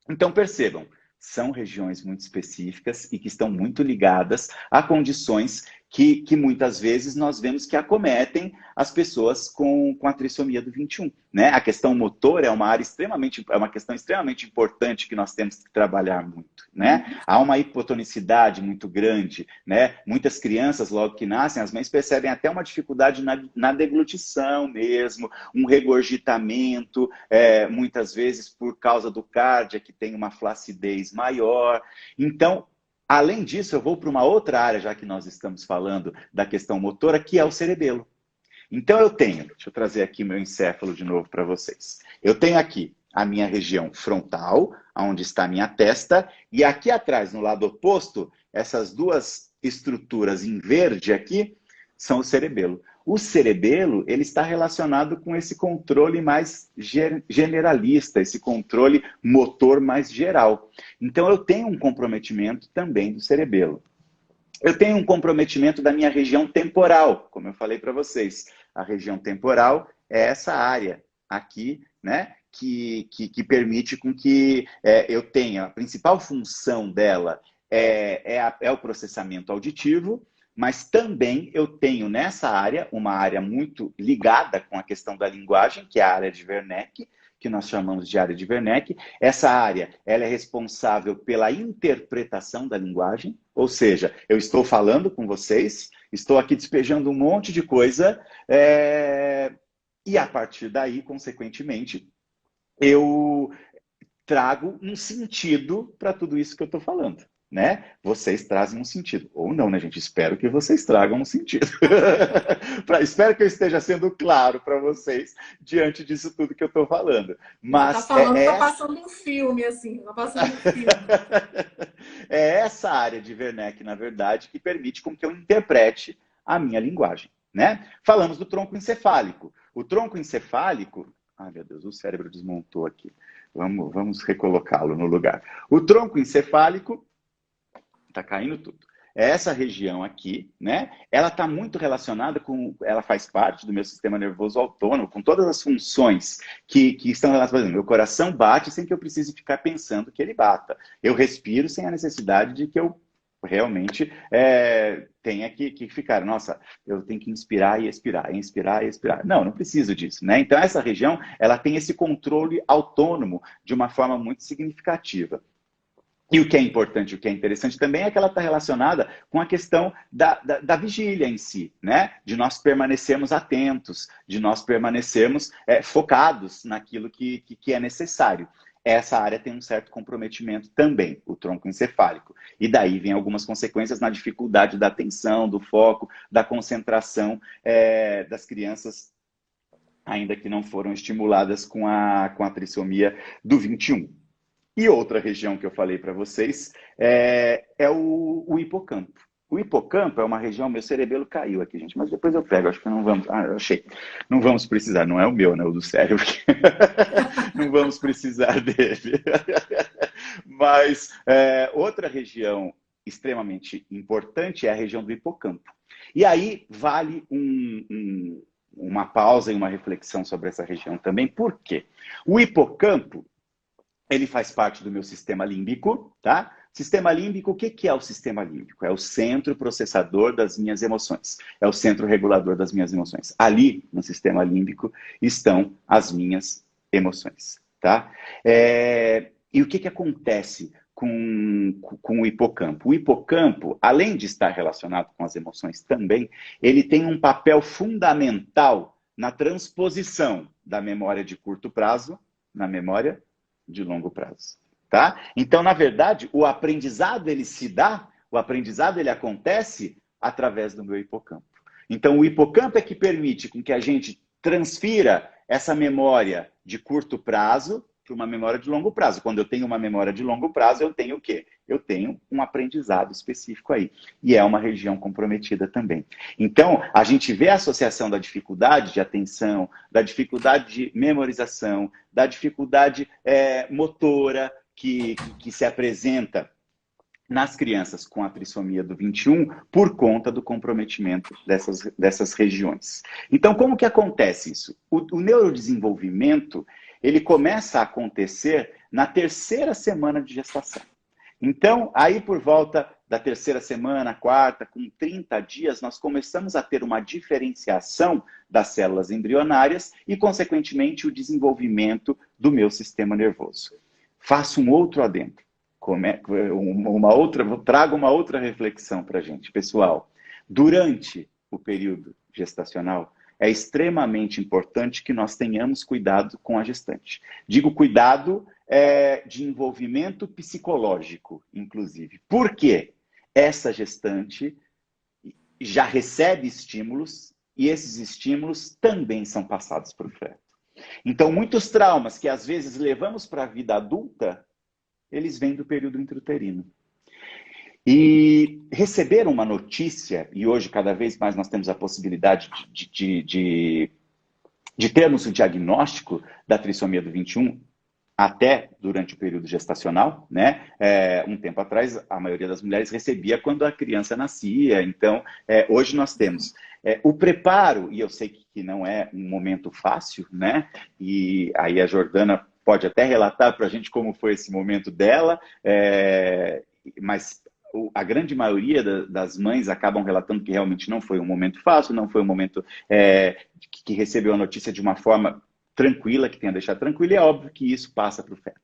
Então, percebam, são regiões muito específicas e que estão muito ligadas a condições que muitas vezes nós vemos que acometem as pessoas com a trissomia do 21, né? A questão motor é uma questão extremamente importante que nós temos que trabalhar muito, né? Há uma hipotonicidade muito grande, né? Muitas crianças, logo que nascem, as mães percebem até uma dificuldade na deglutição mesmo, um regurgitamento, muitas vezes por causa do cárdia, que tem uma flacidez maior. Então, além disso, eu vou para uma outra área, já que nós estamos falando da questão motora, que é o cerebelo. Então deixa eu trazer aqui meu encéfalo de novo para vocês. Eu tenho aqui a minha região frontal, onde está a minha testa, e aqui atrás, no lado oposto, essas duas estruturas em verde aqui, são o cerebelo. O cerebelo, ele está relacionado com esse controle mais generalista, esse controle motor mais geral. Então, eu tenho um comprometimento também do cerebelo. Eu tenho um comprometimento da minha região temporal, como eu falei para vocês. A região temporal é essa área aqui, né, que permite com que eu tenha, a principal função dela é o processamento auditivo, mas também eu tenho nessa área, uma área muito ligada com a questão da linguagem, que é a área de Wernicke, que nós chamamos de área de Wernicke. Essa área, ela é responsável pela interpretação da linguagem, ou seja, eu estou falando com vocês, estou aqui despejando um monte de coisa, e a partir daí, consequentemente, eu trago um sentido para tudo isso que eu estou falando, né? Vocês trazem um sentido. Ou não, né, gente? Espero que vocês tragam um sentido. Espero que eu esteja sendo claro para vocês diante disso tudo que eu estou falando. Mas tá passando um filme, assim. Tá passando um filme. É essa área de Wernicke, na verdade, que permite com que eu interprete a minha linguagem, né? Falamos do tronco encefálico. O tronco encefálico... Ai, meu Deus, o cérebro desmontou aqui. Vamos recolocá-lo no lugar. O tronco encefálico... Tá caindo tudo. Essa região aqui, né? Ela está muito relacionada ela faz parte do meu sistema nervoso autônomo, com todas as funções que estão relacionadas. Por exemplo, meu coração bate sem que eu precise ficar pensando que ele bata. Eu respiro sem a necessidade de que eu realmente tenha que ficar. Nossa, eu tenho que inspirar e expirar, inspirar e expirar. Não preciso disso, né? Então, essa região, ela tem esse controle autônomo de uma forma muito significativa. E o que é importante, o que é interessante também é que ela está relacionada com a questão da vigília em si, né? De nós permanecermos atentos, de nós permanecermos focados naquilo que é necessário. Essa área tem um certo comprometimento também, o tronco encefálico. E daí vem algumas consequências na dificuldade da atenção, do foco, da concentração das crianças, ainda que não foram estimuladas com a trissomia do 21. E outra região que eu falei para vocês é o hipocampo. O hipocampo é uma região, meu cerebelo caiu aqui, gente, mas depois eu pego, acho que não vamos... eu achei. Não vamos precisar, não é o meu, né, o do cérebro. Não vamos precisar dele. Mas outra região extremamente importante é a região do hipocampo. E aí vale uma pausa e uma reflexão sobre essa região também. Por quê? O hipocampo, ele faz parte do meu sistema límbico, tá? Sistema límbico, o que é o sistema límbico? É o centro processador das minhas emoções. É o centro regulador das minhas emoções. Ali, no sistema límbico, estão as minhas emoções, tá? E o que acontece com o hipocampo? O hipocampo, além de estar relacionado com as emoções também, ele tem um papel fundamental na transposição da memória de curto prazo na memória de longo prazo, tá? Então, na verdade, o aprendizado ele acontece através do meu hipocampo. Então, o hipocampo é que permite com que a gente transfira essa memória de curto prazo, para uma memória de longo prazo. Quando eu tenho uma memória de longo prazo, eu tenho o quê? Eu tenho um aprendizado específico aí. E é uma região comprometida também. Então, a gente vê a associação da dificuldade de atenção, da dificuldade de memorização, da dificuldade motora que se apresenta nas crianças com a trissomia do 21 por conta do comprometimento dessas regiões. Então, como que acontece isso? O neurodesenvolvimento, ele começa a acontecer na terceira semana de gestação. Então, aí por volta da terceira semana, quarta, com 30 dias, nós começamos a ter uma diferenciação das células embrionárias e, consequentemente, o desenvolvimento do meu sistema nervoso. Faço um outro adendo. Trago uma outra reflexão para a gente, pessoal. Durante o período gestacional, é extremamente importante que nós tenhamos cuidado com a gestante. Digo cuidado de envolvimento psicológico, inclusive. Por quê? Essa gestante já recebe estímulos e esses estímulos também são passados para o feto. Então, muitos traumas que às vezes levamos para a vida adulta, eles vêm do período intrauterino. E receber uma notícia, e hoje cada vez mais nós temos a possibilidade de termos o diagnóstico da trissomia do 21, até durante o período gestacional, né? Um tempo atrás, a maioria das mulheres recebia quando a criança nascia. Então, hoje nós temos o preparo, e eu sei que não é um momento fácil, né? E aí a Jordana pode até relatar para a gente como foi esse momento dela, mas a grande maioria das mães acabam relatando que realmente não foi um momento fácil, não foi um momento que recebeu a notícia de uma forma tranquila, que tenha deixado tranquilo, e é óbvio que isso passa para o feto.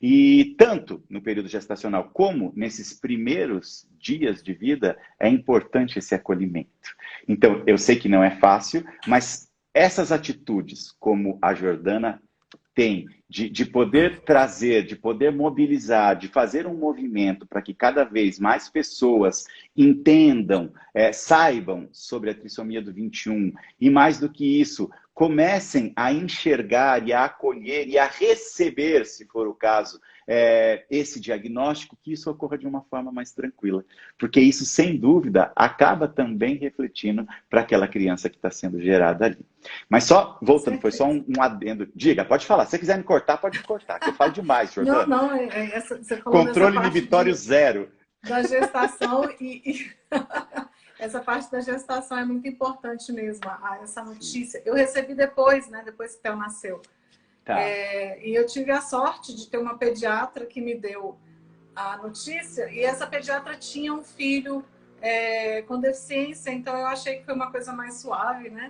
E tanto no período gestacional como nesses primeiros dias de vida, é importante esse acolhimento. Então, eu sei que não é fácil, mas essas atitudes, como a Jordana tem, de poder trazer, de poder mobilizar, de fazer um movimento para que cada vez mais pessoas entendam, saibam sobre a trissomia do 21 e mais do que isso, comecem a enxergar e a acolher e a receber, se for o caso, esse diagnóstico, que isso ocorra de uma forma mais tranquila. Porque isso, sem dúvida, acaba também refletindo para aquela criança que está sendo gerada ali. Mas só, voltando, foi só um adendo. Diga, pode falar. Se você quiser me cortar, pode me cortar, que eu falo demais, Jordana. Não, você falou controle inibitório zero. Da gestação essa parte da gestação é muito importante mesmo, essa notícia. Eu recebi depois, né? Depois que o Theo nasceu. Tá. E eu tive a sorte de ter uma pediatra que me deu a notícia, e essa pediatra tinha um filho com deficiência, então eu achei que foi uma coisa mais suave, né?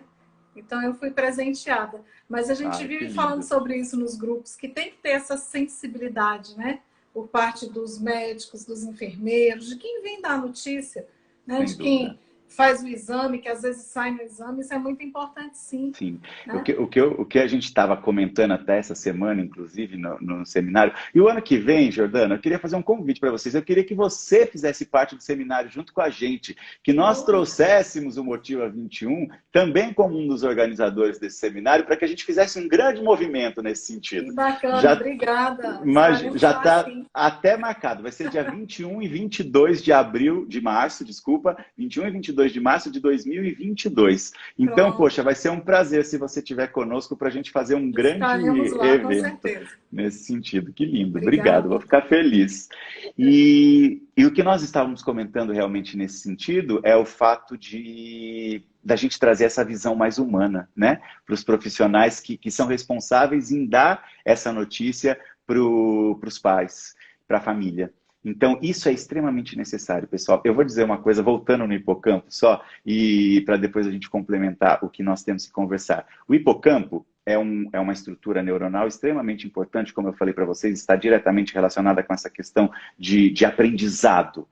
Então eu fui presenteada. Mas a gente vive falando sobre isso nos grupos, que tem que ter essa sensibilidade, né? Por parte dos médicos, dos enfermeiros, de quem vem dar a notícia, né? De quem faz o exame, que às vezes sai no exame, isso é muito importante, sim. Sim. Né? O que a gente estava comentando até essa semana, inclusive, no seminário. E o ano que vem, Jordana, eu queria fazer um convite para vocês. Eu queria que você fizesse parte do seminário junto com a gente, que nós trouxéssemos o Motiva 21 também como um dos organizadores desse seminário, para que a gente fizesse um grande movimento nesse sentido. Que bacana, obrigada. Mas já está até marcado. Vai ser dia 21 e 22 de março, 21 e 22 de março de 2022. Então, Pronto. Poxa, vai ser um prazer se você estiver conosco para a gente fazer um grande evento nesse sentido. Que lindo. Obrigado, vou ficar feliz. E o que nós estávamos comentando realmente nesse sentido é o fato da gente trazer essa visão mais humana, né? Para os profissionais que são responsáveis em dar essa notícia para os pais, para a família. Então, isso é extremamente necessário, pessoal. Eu vou dizer uma coisa, voltando no hipocampo só, e para depois a gente complementar o que nós temos que conversar. O hipocampo é uma estrutura neuronal extremamente importante, como eu falei para vocês, está diretamente relacionada com essa questão de aprendizado.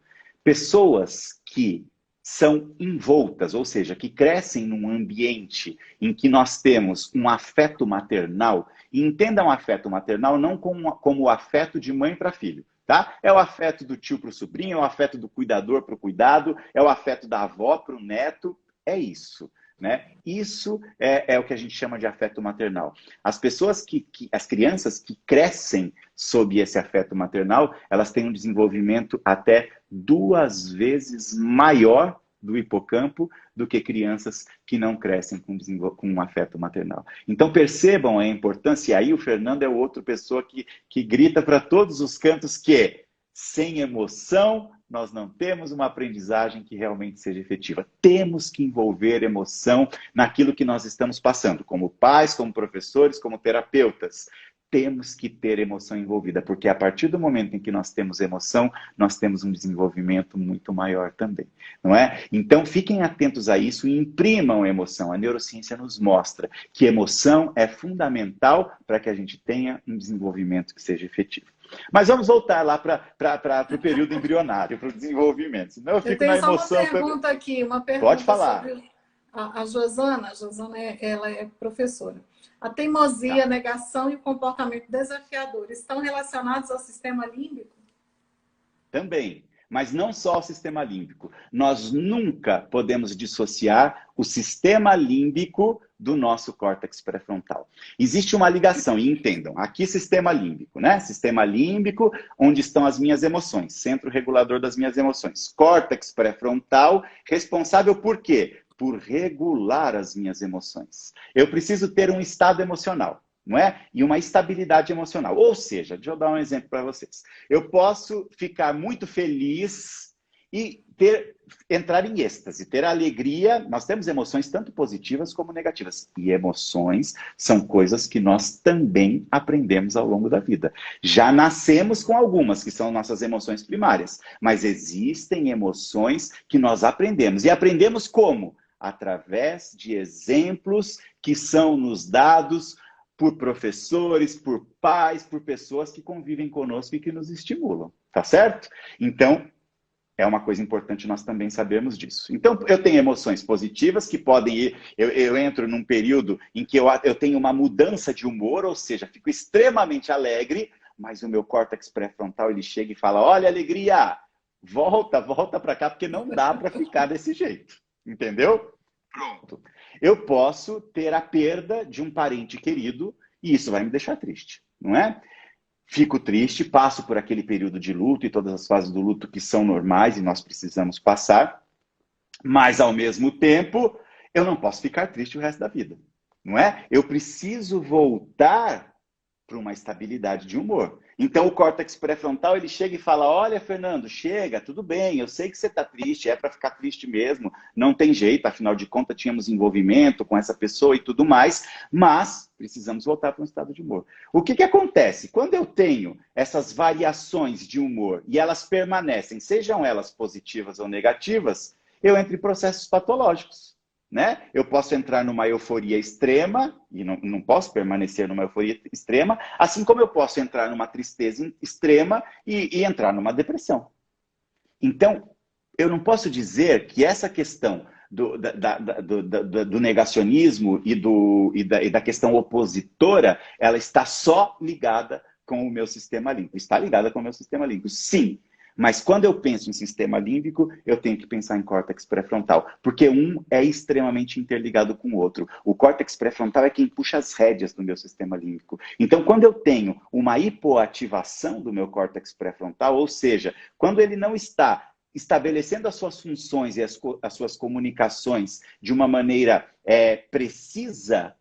Pessoas que são envoltas, ou seja, que crescem num ambiente em que nós temos um afeto maternal, e entendam afeto maternal não como o afeto de mãe para filho. Tá? É o afeto do tio para o sobrinho, é o afeto do cuidador para o cuidado, é o afeto da avó para o neto, é isso. né? Isso é o que a gente chama de afeto maternal. As pessoas as crianças que crescem sob esse afeto maternal, elas têm um desenvolvimento até 2 vezes maior do hipocampo do que crianças que não crescem com um afeto maternal. Então percebam a importância, e aí o Fernando é outra pessoa que grita para todos os cantos que sem emoção nós não temos uma aprendizagem que realmente seja efetiva. Temos que envolver emoção naquilo que nós estamos passando, como pais, como professores, como terapeutas. Temos que ter emoção envolvida, porque a partir do momento em que nós temos emoção, nós temos um desenvolvimento muito maior também, não é? Então, fiquem atentos a isso e imprimam emoção. A neurociência nos mostra que emoção é fundamental para que a gente tenha um desenvolvimento que seja efetivo. Mas vamos voltar lá para o período embrionário, para o desenvolvimento. Senão eu fico na emoção. Só uma pergunta aqui, uma pergunta. Pode falar. Sobre a Josana, ela é professora. A teimosia, a negação e o comportamento desafiador estão relacionados ao sistema límbico? Também, mas não só ao sistema límbico. Nós nunca podemos dissociar o sistema límbico do nosso córtex pré-frontal. Existe uma ligação, e entendam, aqui sistema límbico, né? Sistema límbico, onde estão as minhas emoções, centro regulador das minhas emoções. Córtex pré-frontal, responsável por quê? Por regular as minhas emoções. Eu preciso ter um estado emocional, não é? E uma estabilidade emocional. Ou seja, deixa eu dar um exemplo para vocês. Eu posso ficar muito feliz e entrar em êxtase, ter alegria. Nós temos emoções tanto positivas como negativas. E emoções são coisas que nós também aprendemos ao longo da vida. Já nascemos com algumas, que são nossas emoções primárias. Mas existem emoções que nós aprendemos. E aprendemos como? Através de exemplos que são nos dados por professores, por pais, por pessoas que convivem conosco e que nos estimulam, tá certo? Então, é uma coisa importante nós também sabermos disso. Então, eu tenho emoções positivas que podem ir... Eu entro num período em que eu tenho uma mudança de humor, ou seja, fico extremamente alegre, mas o meu córtex pré-frontal, ele chega e fala, olha, alegria, volta para cá, porque não dá para ficar desse jeito. Entendeu? Pronto. Eu posso ter a perda de um parente querido e isso vai me deixar triste, não é? Fico triste, passo por aquele período de luto e todas as fases do luto que são normais e nós precisamos passar, mas ao mesmo tempo eu não posso ficar triste o resto da vida, não é? Eu preciso voltar para uma estabilidade de humor. Então o córtex pré-frontal ele chega e fala, olha Fernando, chega, tudo bem, eu sei que você está triste, é para ficar triste mesmo, não tem jeito, afinal de contas tínhamos envolvimento com essa pessoa e tudo mais, mas precisamos voltar para um estado de humor. O que acontece? Quando eu tenho essas variações de humor e elas permanecem, sejam elas positivas ou negativas, eu entro em processos patológicos. Né? Eu posso entrar numa euforia extrema, e não posso permanecer numa euforia extrema, assim como eu posso entrar numa tristeza extrema e entrar numa depressão. Então, eu não posso dizer que essa questão do negacionismo e da questão opositora, ela está só ligada com o meu sistema límbico. Está ligada com o meu sistema límbico, sim. Mas quando eu penso em sistema límbico, eu tenho que pensar em córtex pré-frontal, porque um é extremamente interligado com o outro. O córtex pré-frontal é quem puxa as rédeas do meu sistema límbico. Então, quando eu tenho uma hipoativação do meu córtex pré-frontal, ou seja, quando ele não está estabelecendo as suas funções e as suas comunicações de uma maneira precisa,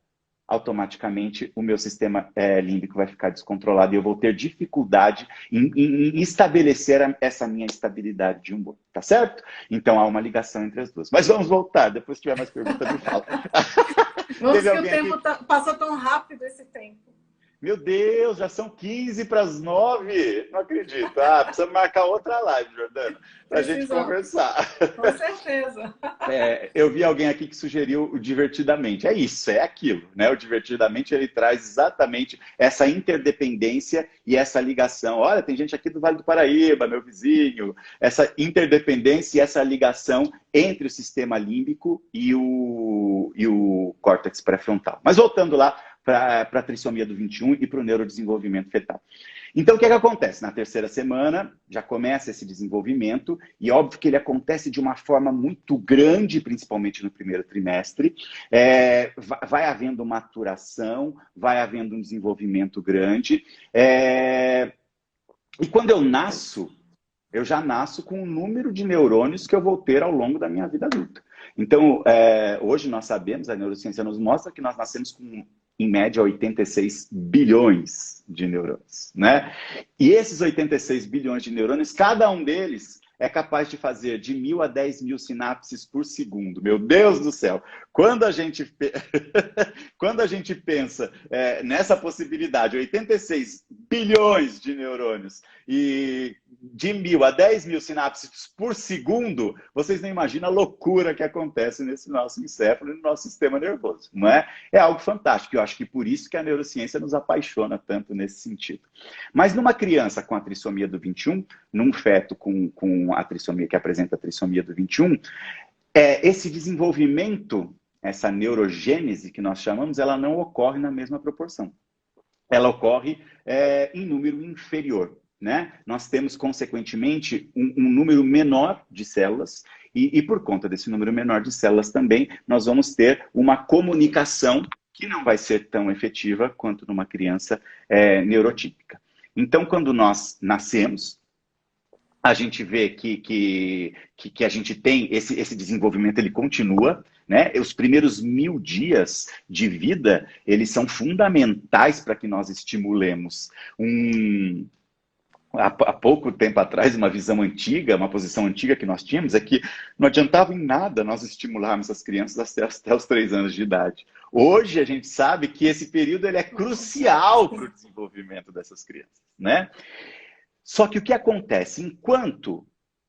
automaticamente o meu sistema límbico vai ficar descontrolado e eu vou ter dificuldade em estabelecer essa minha estabilidade de humor, tá certo? Então há uma ligação entre as duas. Mas vamos voltar, depois se tiver mais perguntas me fala. Nossa, que o tempo passa tão rápido esse tempo. Meu Deus, já são 15 para as 9. Não acredito. Precisa marcar outra live, Jordana, para a gente conversar. Com certeza. Eu vi alguém aqui que sugeriu o divertidamente. É isso, é aquilo, né? O divertidamente ele traz exatamente essa interdependência e essa ligação. Olha, tem gente aqui do Vale do Paraíba, meu vizinho. Essa interdependência e essa ligação entre o sistema límbico e o córtex pré-frontal. Mas voltando lá para a trissomia do 21 e para o neurodesenvolvimento fetal. Então, o que acontece? Na terceira semana, já começa esse desenvolvimento, e óbvio que ele acontece de uma forma muito grande, principalmente no primeiro trimestre. Vai havendo maturação, vai havendo um desenvolvimento grande. E quando eu nasço, eu já nasço com um número de neurônios que eu vou ter ao longo da minha vida adulta. Então, hoje nós sabemos, a neurociência nos mostra que nós nascemos com, em média, 86 bilhões de neurônios, né? E esses 86 bilhões de neurônios, cada um deles é capaz de fazer de 1.000 a 10.000 sinapses por segundo. Meu Deus do céu! Quando a gente pensa nessa possibilidade, 86 bilhões de neurônios e de 1.000 a 10.000 sinapses por segundo, vocês não imaginam a loucura que acontece nesse nosso encéfalo e no nosso sistema nervoso, não é? É algo fantástico. Eu acho que por isso que a neurociência nos apaixona tanto nesse sentido. Mas numa criança com a trissomia do 21, num feto com a trissomia que apresenta a trissomia do 21, esse desenvolvimento, essa neurogênese que nós chamamos, ela não ocorre na mesma proporção. Ela ocorre em número inferior, né? Nós temos, consequentemente, um número menor de células e por conta desse número menor de células também, nós vamos ter uma comunicação que não vai ser tão efetiva quanto numa criança neurotípica. Então, quando nós nascemos, a gente vê que a gente tem esse desenvolvimento, ele continua, né? Os primeiros 1.000 dias de vida, eles são fundamentais para que nós estimulemos há pouco tempo atrás, uma visão antiga, uma posição antiga que nós tínhamos, é que não adiantava em nada nós estimularmos as crianças até os 3 anos de idade. Hoje a gente sabe que esse período ele é crucial para o desenvolvimento dessas crianças, né? Só que o que acontece? Enquanto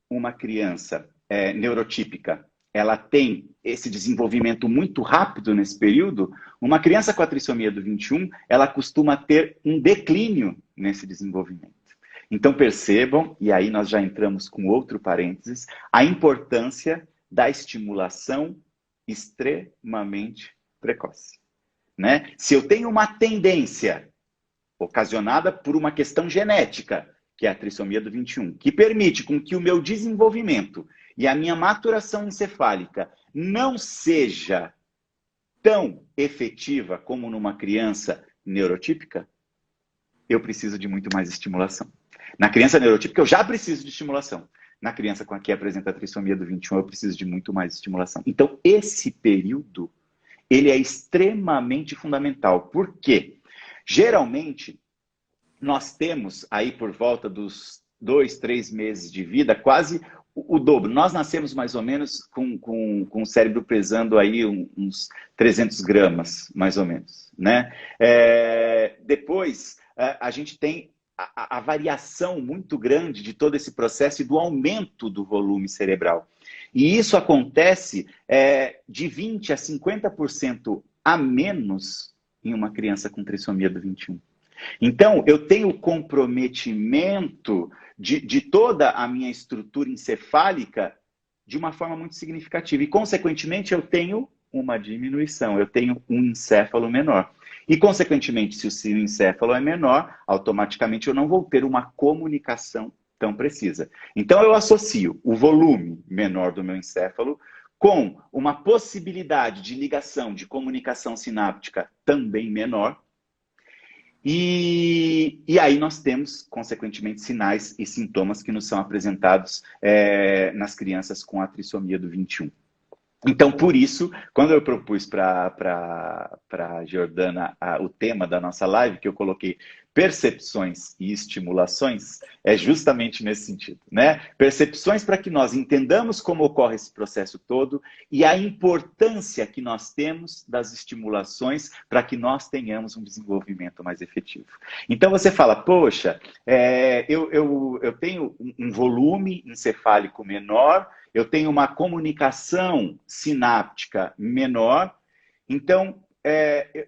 uma criança neurotípica ela tem esse desenvolvimento muito rápido nesse período, uma criança com a trissomia do 21, ela costuma ter um declínio nesse desenvolvimento. Então percebam, e aí nós já entramos com outro parênteses, a importância da estimulação extremamente precoce, né? Se eu tenho uma tendência ocasionada por uma questão genética, que é a trissomia do 21, que permite com que o meu desenvolvimento e a minha maturação encefálica não seja tão efetiva como numa criança neurotípica, eu preciso de muito mais estimulação. Na criança neurotípica, eu já preciso de estimulação. Na criança com a que apresenta a trissomia do 21, eu preciso de muito mais estimulação. Então, esse período, ele é extremamente fundamental. Por quê? Geralmente, nós temos aí por volta dos 2, 3 meses de vida, quase o dobro. Nós nascemos mais ou menos com o cérebro pesando aí uns 300 gramas, mais ou menos, né? Depois, a gente tem a variação muito grande de todo esse processo e do aumento do volume cerebral. E isso acontece de 20% a 50% a menos em uma criança com trissomia do 21. Então, eu tenho comprometimento de toda a minha estrutura encefálica de uma forma muito significativa. E, consequentemente, eu tenho uma diminuição, eu tenho um encéfalo menor. E, consequentemente, se o seu encéfalo é menor, automaticamente eu não vou ter uma comunicação tão precisa. Então, eu associo o volume menor do meu encéfalo com uma possibilidade de ligação, de comunicação sináptica também menor. E aí nós temos, consequentemente, sinais e sintomas que nos são apresentados nas crianças com a trissomia do 21. Então, por isso, quando eu propus para a Jordana o tema da nossa live, que eu coloquei percepções e estimulações, é justamente nesse sentido, né? Percepções para que nós entendamos como ocorre esse processo todo e a importância que nós temos das estimulações para que nós tenhamos um desenvolvimento mais efetivo. Então você fala, poxa, eu tenho um volume encefálico menor, eu tenho uma comunicação sináptica menor, então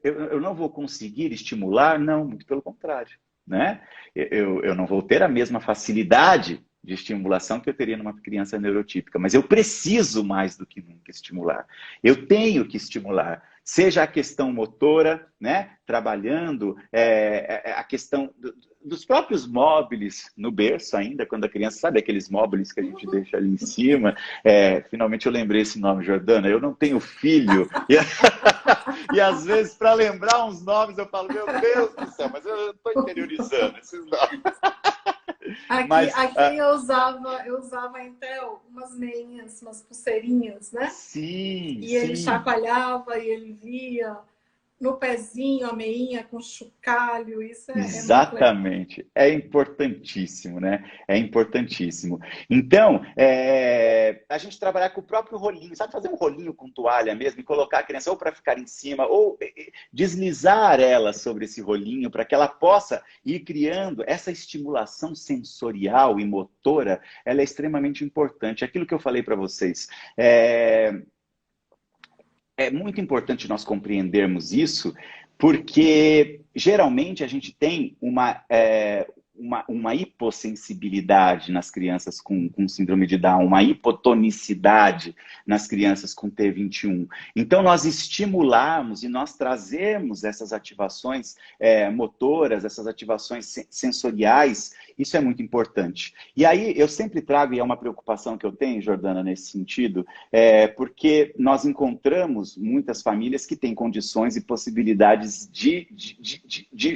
eu não vou conseguir estimular? Não, muito pelo contrário, né? Eu não vou ter a mesma facilidade de estimulação que eu teria numa criança neurotípica. Mas eu preciso mais do que nunca estimular. Eu tenho que estimular. Seja a questão motora, né? Trabalhando, a questão dos próprios móveis no berço ainda, quando a criança, sabe aqueles móveis que a gente deixa ali em cima? Finalmente eu lembrei esse nome, Jordana. Eu não tenho filho. E às vezes, para lembrar uns nomes, eu falo, meu Deus do céu, mas eu estou interiorizando esses nomes. Aqui eu usava então umas meinhas, umas pulseirinhas, né? Sim, e ele chacoalhava e ele via no pezinho a meinha com chocalho. Isso exatamente. É importantíssimo, né? É importantíssimo. Então, a gente trabalhar com o próprio rolinho, sabe? Fazer um rolinho com toalha mesmo e colocar a criança ou para ficar em cima ou deslizar ela sobre esse rolinho para que ela possa ir criando essa estimulação sensorial e motora. Ela é extremamente importante. Aquilo que eu falei para vocês. É muito importante nós compreendermos isso, porque geralmente a gente tem uma hipossensibilidade nas crianças com síndrome de Down, uma hipotonicidade nas crianças com T21. Então, nós estimulamos e nós trazemos essas ativações motoras, essas ativações sensoriais, isso é muito importante. E aí, eu sempre trago, e é uma preocupação que eu tenho, Jordana, nesse sentido, porque nós encontramos muitas famílias que têm condições e possibilidades de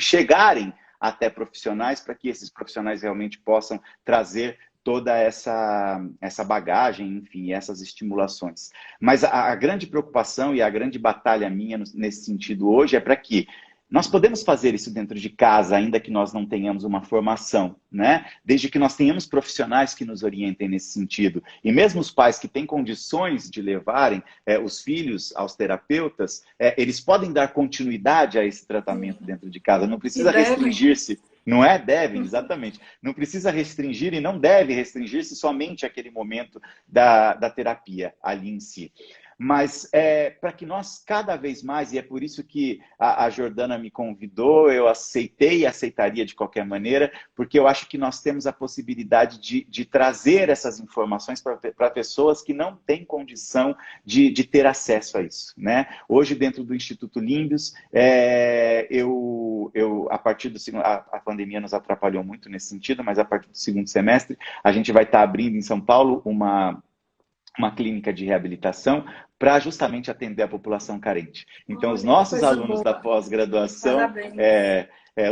chegarem até profissionais, para que esses profissionais realmente possam trazer toda essa bagagem, enfim, essas estimulações. Mas a grande preocupação e a grande batalha minha nesse sentido hoje é para que nós podemos fazer isso dentro de casa, ainda que nós não tenhamos uma formação, né? Desde que nós tenhamos profissionais que nos orientem nesse sentido. E mesmo os pais que têm condições de levarem os filhos aos terapeutas, eles podem dar continuidade a esse tratamento dentro de casa. Não precisa restringir-se. Não é? Devem, exatamente. Não precisa restringir e não deve restringir-se somente àquele momento da terapia ali em si. Mas para que nós cada vez mais, e é por isso que a Jordana me convidou, eu aceitei e aceitaria de qualquer maneira, porque eu acho que nós temos a possibilidade de trazer essas informações para pessoas que não têm condição de ter acesso a isso, né? Hoje, dentro do Instituto Límbios, a partir do segundo, a pandemia nos atrapalhou muito nesse sentido, mas a partir do segundo semestre, a gente vai estar abrindo em São Paulo uma clínica de reabilitação para justamente atender a população carente. Então, os nossos alunos da pós-graduação,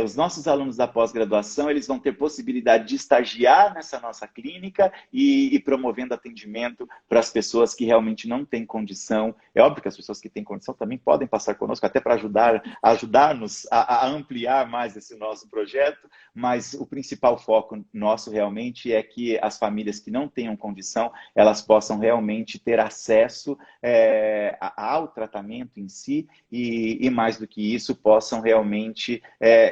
os nossos alunos da pós-graduação, eles vão ter possibilidade de estagiar nessa nossa clínica e promovendo atendimento para as pessoas que realmente não têm condição. É óbvio que as pessoas que têm condição também podem passar conosco, até para ajudar-nos a ampliar mais esse nosso projeto, mas o principal foco nosso realmente é que as famílias que não tenham condição, elas possam realmente ter acesso ao tratamento em si e mais do que isso, possam realmente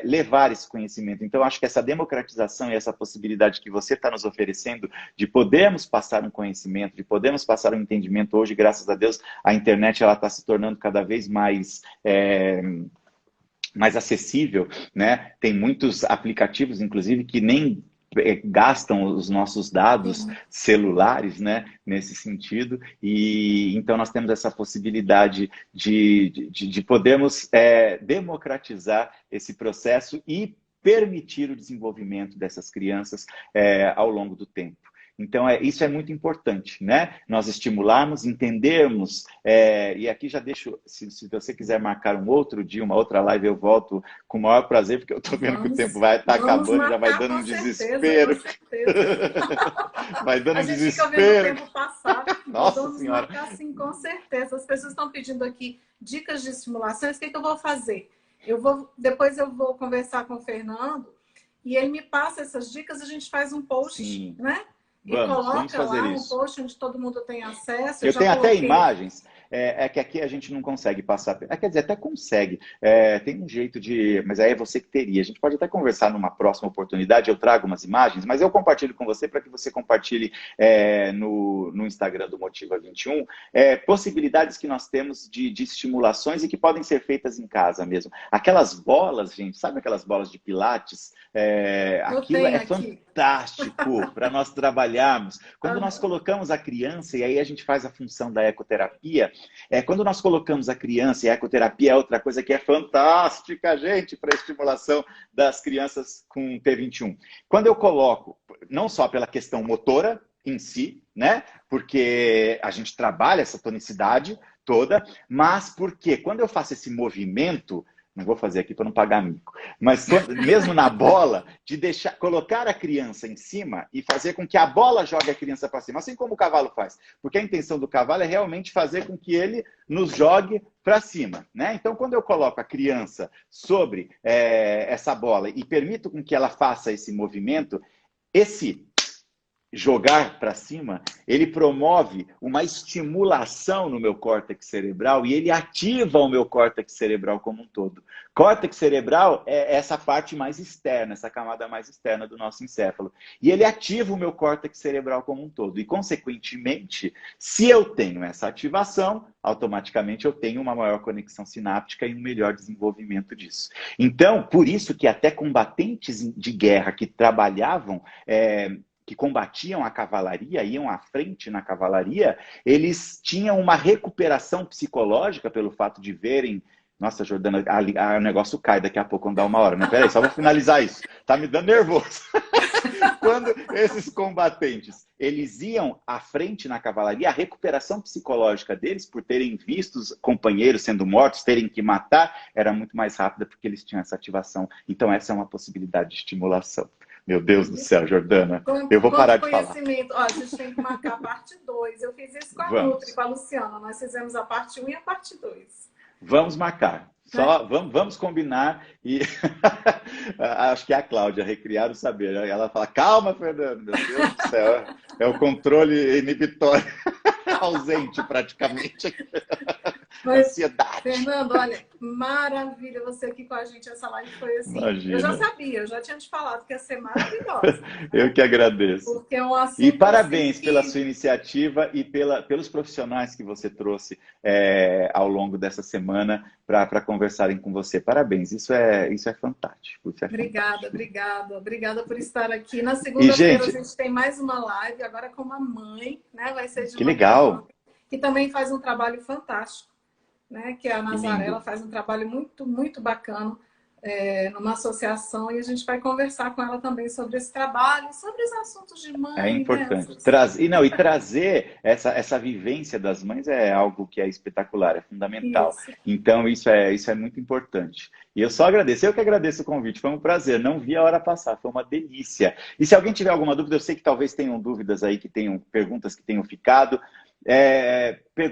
levar esse conhecimento. Então, acho que essa democratização e essa possibilidade que você está nos oferecendo de podermos passar um conhecimento, de podermos passar um entendimento hoje, graças a Deus, a internet ela está se tornando cada vez mais acessível, né? Tem muitos aplicativos, inclusive, que nem gastam os nossos dados celulares, né, nesse sentido, e então nós temos essa possibilidade de podermos democratizar esse processo e permitir o desenvolvimento dessas crianças ao longo do tempo. Então, isso é muito importante, né? Nós estimularmos, entendermos, e aqui já deixo, se você quiser marcar um outro dia, uma outra live, eu volto com o maior prazer, porque eu estou vendo que o tempo vai estar acabando, já vai dando um desespero. Com certeza. Vai dando um desespero. A gente fica vendo o tempo passar. Nossa Vamos Senhora. marcar sim, com certeza. As pessoas estão pedindo aqui dicas de estimulações. O que eu vou fazer? Depois eu vou conversar com o Fernando e ele me passa essas dicas, a gente faz um post, sim, né? E vamos coloca fazer lá isso. Um post onde todo mundo tem acesso. Eu tenho até imagens. é que aqui a gente não consegue passar. Quer dizer, até consegue. Tem um jeito de. Mas aí é você que teria. A gente pode até conversar numa próxima oportunidade. Eu trago umas imagens, mas eu compartilho com você para que você compartilhe no Instagram do Motiva 21 possibilidades que nós temos de estimulações e que podem ser feitas em casa mesmo. Aquelas bolas, gente, sabe aquelas bolas de pilates? Aquilo é fantástico para nós trabalharmos. Quando nós colocamos a criança, e aí a gente faz a função da ecoterapia, quando nós colocamos a criança, e a ecoterapia é outra coisa que é fantástica, gente, para a estimulação das crianças com P21. Quando eu coloco, não só pela questão motora em si, né? Porque a gente trabalha essa tonicidade toda, mas porque quando eu faço esse movimento, não vou fazer aqui para não pagar mico, mas mesmo na bola, de colocar a criança em cima e fazer com que a bola jogue a criança para cima, assim como o cavalo faz. Porque a intenção do cavalo é realmente fazer com que ele nos jogue para cima, né? Então, quando eu coloco a criança sobre essa bola e permito com que ela faça esse movimento, esse jogar para cima, ele promove uma estimulação no meu córtex cerebral e ele ativa o meu córtex cerebral como um todo. Córtex cerebral é essa parte mais externa, essa camada mais externa do nosso encéfalo. E ele ativa o meu córtex cerebral como um todo. E, consequentemente, se eu tenho essa ativação, automaticamente eu tenho uma maior conexão sináptica e um melhor desenvolvimento disso. Então, por isso que até combatentes de guerra que trabalhavam que combatiam a cavalaria, iam à frente na cavalaria, eles tinham uma recuperação psicológica pelo fato de verem... Nossa, Jordana, o negócio cai daqui a pouco, não dá uma hora. Não, peraí, só vou finalizar isso. Tá me dando nervoso. Quando esses combatentes, eles iam à frente na cavalaria, a recuperação psicológica deles, por terem visto os companheiros sendo mortos, terem que matar, era muito mais rápida porque eles tinham essa ativação. Então, essa é uma possibilidade de estimulação. Meu Deus do céu, Jordana. Eu vou parar de falar. Ó, a gente tem que marcar a parte 2. Eu fiz isso com a Nutri, com a Luciana. Nós fizemos a parte 1 e a parte 2. Vamos marcar. Vamos combinar e acho que é a Cláudia, recriar o saber. Ela fala, calma, Fernando, meu Deus do céu. É o controle inibitório ausente praticamente. Mas, ansiedade. Fernando, olha, maravilha você aqui com a gente. Essa live foi assim. Imagina. Eu já sabia, eu já tinha te falado que ia ser maravilhosa. Eu que agradeço. Porque é um assunto e parabéns assim pela sua iniciativa e pelos profissionais que você trouxe ao longo dessa semana para conversarem com você. Parabéns, isso é fantástico. Isso é obrigada, fantástico. obrigada por estar aqui. Na segunda-feira gente, a gente tem mais uma live, agora com uma mãe, né? Vai ser de que legal. Mãe, que também faz um trabalho fantástico. Né, que é a Nazaré, ela faz um trabalho muito, muito bacana numa associação e a gente vai conversar com ela também sobre esse trabalho, sobre os assuntos de mãe. É importante. Né? Trazer essa vivência das mães é algo que é espetacular, é fundamental. Isso. Então, isso é muito importante. E eu só agradeço, eu que agradeço o convite, foi um prazer. Não vi a hora passar, foi uma delícia. E se alguém tiver alguma dúvida, eu sei que talvez tenham dúvidas aí, que tenham perguntas que tenham ficado.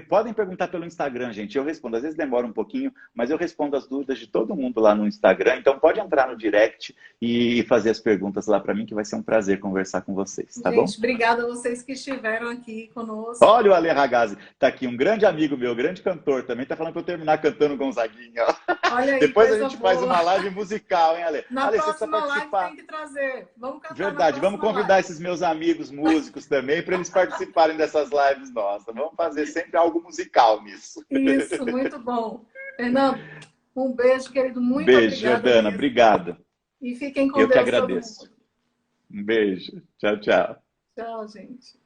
Podem perguntar pelo Instagram, gente. Eu respondo. Às vezes demora um pouquinho, mas eu respondo as dúvidas de todo mundo lá no Instagram. Então pode entrar no direct e fazer as perguntas lá para mim, que vai ser um prazer conversar com vocês, tá bom? Gente, obrigada a vocês que estiveram aqui conosco. Olha o Ale Ragazzi, tá aqui, um grande amigo meu, grande cantor também, tá falando para eu terminar cantando Gonzaguinha. Olha aí, depois a gente boa. faz uma live musical, hein, Ale? Na Ale, próxima você live participar. tem que trazer. Vamos cantar. Verdade, vamos convidar live. Esses meus amigos músicos também para eles participarem dessas lives nossas. Vamos fazer sempre algo musical nisso. Isso, muito bom. Fernando, um beijo, querido. Muito beijo, obrigada. Jordana. Mesmo. Obrigado. E fiquem com Eu Deus. Eu que agradeço. Um beijo. Tchau, tchau. Tchau, gente.